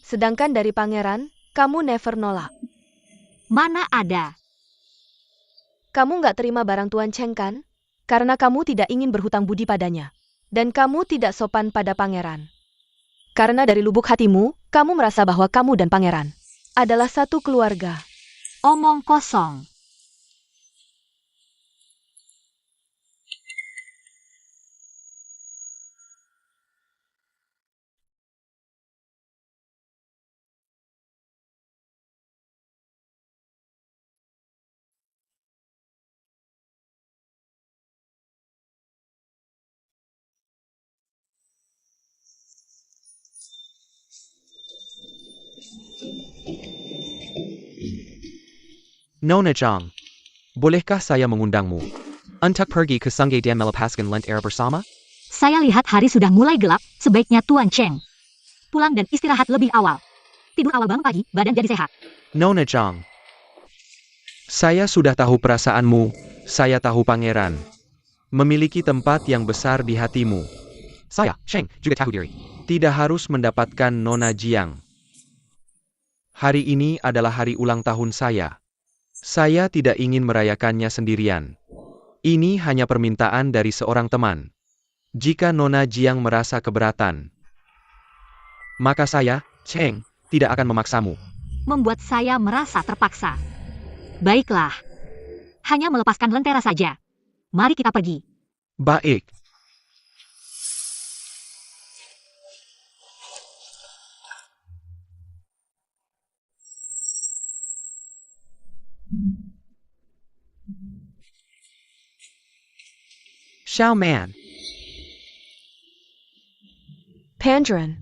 Sedangkan dari pangeran, kamu never nolak. Mana ada. Kamu nggak terima barang Tuan Cheng kan? Karena kamu tidak ingin berhutang budi padanya. Dan kamu tidak sopan pada pangeran. Karena dari lubuk hatimu, kamu merasa bahwa kamu dan pangeran adalah satu keluarga. Omong kosong. Nona Chang, bolehkah saya mengundangmu untuk pergi ke sungai dan melepaskan lent air bersama? Saya lihat hari sudah mulai gelap, sebaiknya Tuan Cheng pulang dan istirahat lebih awal. Tidur awal bangun pagi, badan jadi sehat. Nona Chang, saya sudah tahu perasaanmu, saya tahu pangeran memiliki tempat yang besar di hatimu. Saya, Cheng, juga tahu diri. Tidak harus mendapatkan Nona Jiang. Hari ini adalah hari ulang tahun saya. Saya tidak ingin merayakannya sendirian. Ini hanya permintaan dari seorang teman. Jika Nona Jiang merasa keberatan, maka saya, Cheng, tidak akan memaksamu. Membuat saya merasa terpaksa. Baiklah. Hanya melepaskan lentera saja. Mari kita pergi. Baik. Xiao Man. Pangeran.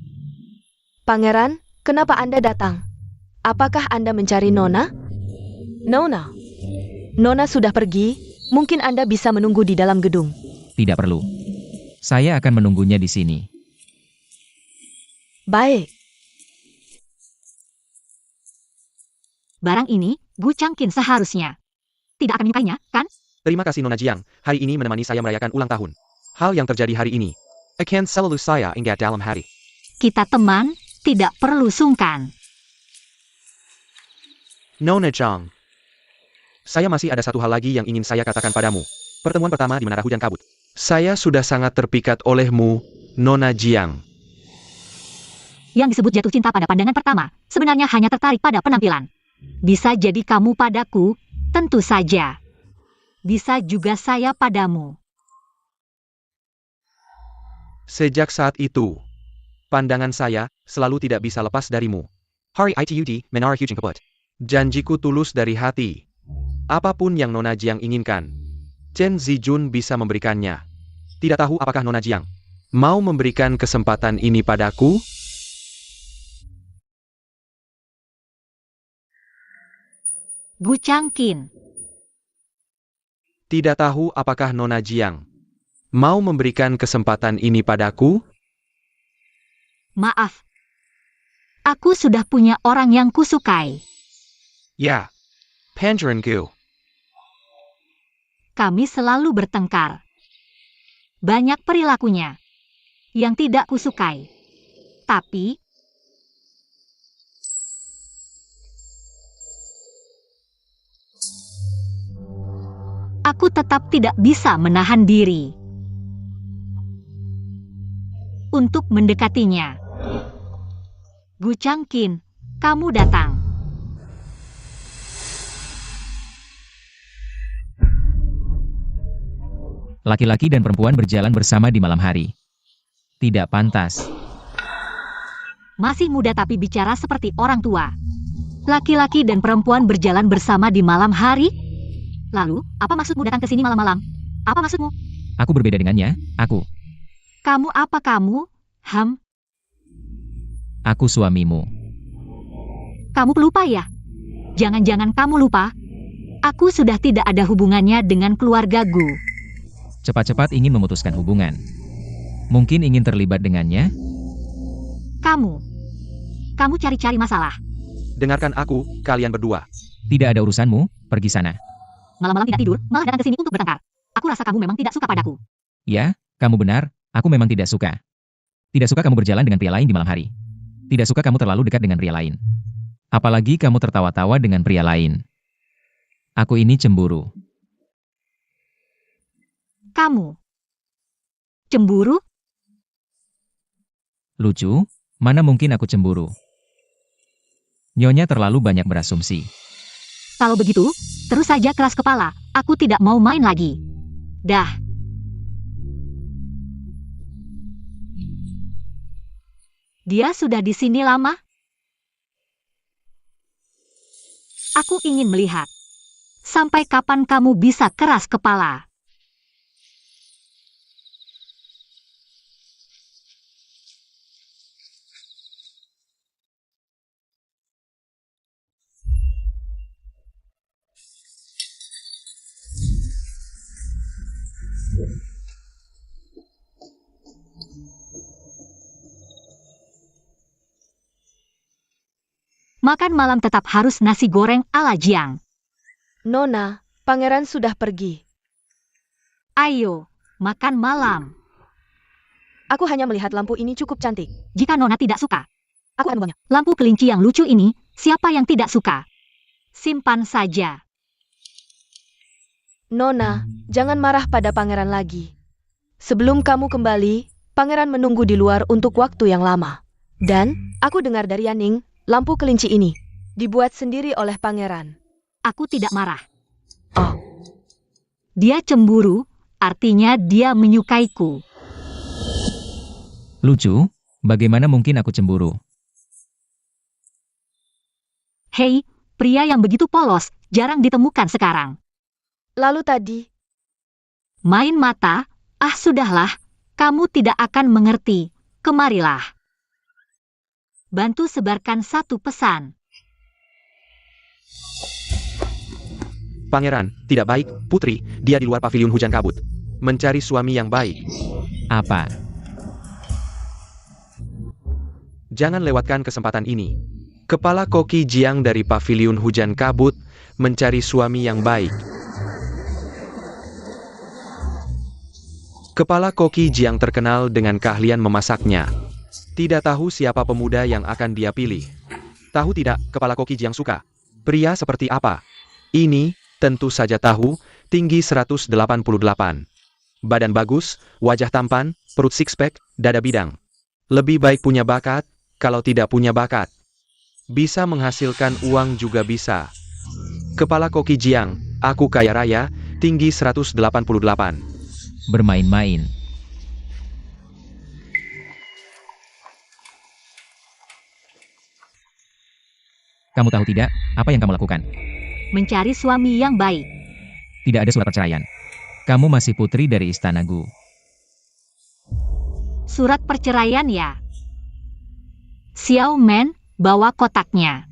Pangeran, kenapa Anda datang? Apakah Anda mencari Nona? Nona. Nona sudah pergi, mungkin Anda bisa menunggu di dalam gedung. Tidak perlu. Saya akan menunggunya di sini. Baik. Barang ini, Gu Changqin seharusnya tidak akan menyukainya, kan? Terima kasih Nona Jiang, hari ini menemani saya merayakan ulang tahun. Hal yang terjadi hari ini akan selalu saya ingat dalam hati. Kita teman, tidak perlu sungkan. Nona Jiang, saya masih ada satu hal lagi yang ingin saya katakan padamu. Pertemuan pertama di Menara Hujan Kabut. Saya sudah sangat terpikat olehmu, Nona Jiang. Yang disebut jatuh cinta pada pandangan pertama, sebenarnya hanya tertarik pada penampilan. Bisa jadi kamu padaku, tentu saja. Bisa juga saya padamu. Sejak saat itu, pandangan saya selalu tidak bisa lepas darimu. Hari itu Menara Hujan Kabut. Janjiku tulus dari hati. Apapun yang Nona Jiang inginkan, Chen Zijun bisa memberikannya. Tidak tahu apakah Nona Jiang mau memberikan kesempatan ini padaku? Gu Changqin. Tidak tahu apakah Nona Jiang mau memberikan kesempatan ini padaku? Maaf. Aku sudah punya orang yang kusukai. Ya, Pangeran Gu. Kami selalu bertengkar. banyak perilakunya yang tidak kusukai. Tapi, aku tetap tidak bisa menahan diri untuk mendekatinya. Gu Changqin, kamu datang. Laki-laki dan perempuan berjalan bersama di malam hari. Tidak pantas. Masih muda tapi bicara seperti orang tua. Laki-laki dan perempuan berjalan bersama di malam hari? Lalu, apa maksudmu datang ke sini malam-malam? Apa maksudmu? Aku berbeda dengannya, aku. Kamu apa kamu? Aku suamimu. Kamu pelupa ya? Jangan-jangan kamu lupa? Aku sudah tidak ada hubungannya dengan keluarga Gu. Cepat-cepat ingin memutuskan hubungan. Mungkin ingin terlibat dengannya? Kamu cari-cari masalah. Dengarkan aku, kalian berdua. Tidak ada urusanmu, pergi sana. Malam-malam tidak tidur, malah datang ke sini untuk bertengkar. Aku rasa kamu memang tidak suka padaku. Ya, kamu benar, aku memang tidak suka. Tidak suka kamu berjalan dengan pria lain di malam hari. Tidak suka kamu terlalu dekat dengan pria lain. Apalagi kamu tertawa-tawa dengan pria lain. Aku ini cemburu. Kamu cemburu? Lucu, mana mungkin aku cemburu? Nyonya terlalu banyak berasumsi. Kalau begitu, terus saja keras kepala. Aku tidak mau main lagi. Dah. Dia sudah di sini lama? Aku ingin melihat. Sampai kapan kamu bisa keras kepala? Makan malam tetap harus nasi goreng ala Jiang. Nona, pangeran sudah pergi. Ayo, makan malam. Aku hanya melihat lampu ini cukup cantik. Jika Nona tidak suka, Aku akan membuangnya. lampu kelinci yang lucu ini, siapa yang tidak suka? Simpan saja. Nona, jangan marah pada pangeran lagi. Sebelum kamu kembali, pangeran menunggu di luar untuk waktu yang lama. Dan, aku dengar dari Yaning, lampu kelinci ini dibuat sendiri oleh pangeran. Aku tidak marah. Oh, Dia cemburu, artinya dia menyukaiku. Lucu, bagaimana mungkin aku cemburu? Hei, pria yang begitu polos, jarang ditemukan sekarang. lalu tadi, Main mata, sudahlah, kamu tidak akan mengerti. Kemarilah. Bantu sebarkan satu pesan. Pangeran, tidak baik, putri, dia di luar paviliun hujan kabut. Mencari suami yang baik. Apa? Jangan lewatkan kesempatan ini. Kepala koki Jiang dari paviliun hujan kabut, mencari suami yang baik. Kepala koki Jiang terkenal dengan keahlian memasaknya. Tidak tahu siapa pemuda yang akan dia pilih. Tahu tidak, kepala koki Jiang suka. Pria seperti apa? Ini, tentu saja tahu, tinggi 188. Badan bagus, wajah tampan, perut six-pack, dada bidang. Lebih baik punya bakat, kalau tidak punya bakat. Bisa menghasilkan uang juga bisa. Kepala koki Jiang, aku kaya raya, tinggi 188. Bermain-main. Kamu tahu tidak, apa yang kamu lakukan? Mencari suami yang baik. Tidak ada surat perceraian. Kamu masih putri dari Istana Gu. Surat perceraian ya. Xiao Men, bawa kotaknya.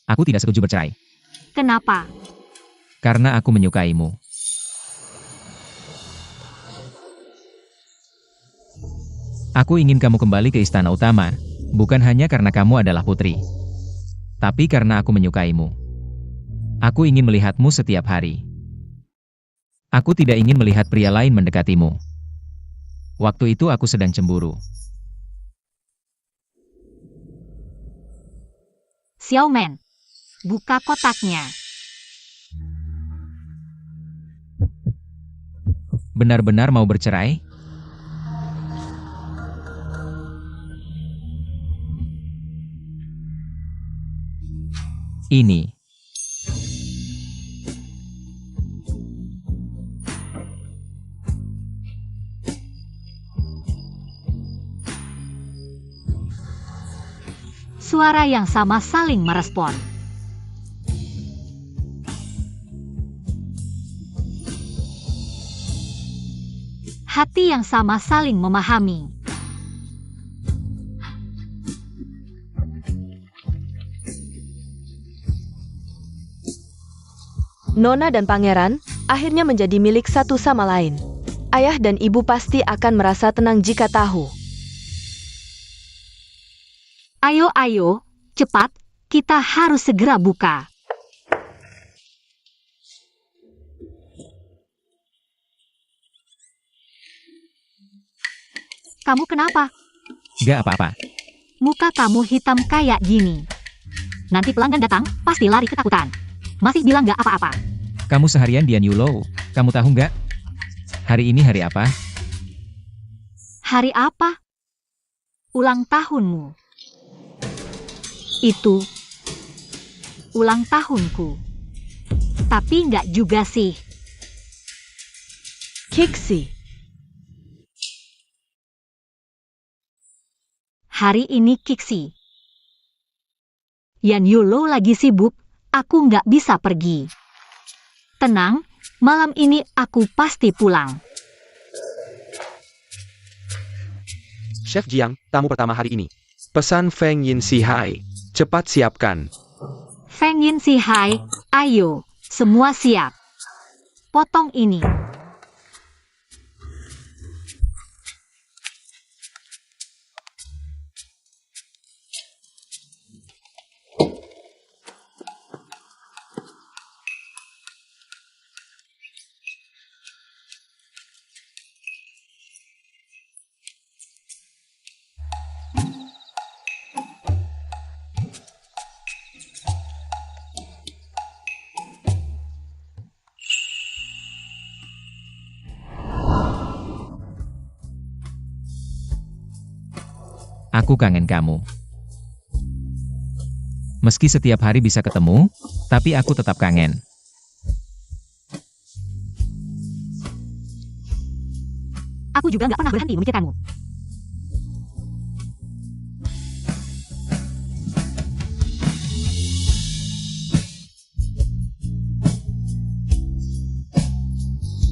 Aku tidak setuju bercerai. Kenapa? Karena aku menyukaimu. Aku ingin kamu kembali ke istana utama, Bukan hanya karena kamu adalah putri, tapi karena aku menyukaimu. Aku ingin melihatmu setiap hari. Aku tidak ingin melihat pria lain mendekatimu. Waktu itu aku sedang cemburu. Xiaomen, buka kotaknya. Benar-benar mau bercerai? Ini. Suara yang sama saling merespon. Hati yang sama saling memahami. Nona dan pangeran akhirnya menjadi milik satu sama lain. Ayah dan ibu pasti akan merasa tenang jika tahu. Ayo, ayo, cepat, kita harus segera buka. Kamu kenapa? Gak apa-apa. Muka kamu hitam kayak gini. Nanti pelanggan datang, pasti lari ketakutan. Masih bilang gak apa-apa. Kamu seharian Dian Yulo. Kamu tahu nggak? Hari ini hari apa? Hari apa? Ulang tahunmu. Itu ulang tahunku. Tapi nggak juga sih. Kixi. Hari ini Kixi. Yan Yulo lagi sibuk, aku nggak bisa pergi. Tenang, malam ini aku pasti pulang. Chef Jiang, tamu pertama hari ini. Pesan Feng Yin Si Hai. Cepat siapkan. Feng Yin Si Hai, ayo, semua siap. Potong ini. Aku kangen kamu. Meski setiap hari bisa ketemu, tapi aku tetap kangen. Aku juga nggak pernah berhenti memikirkanmu.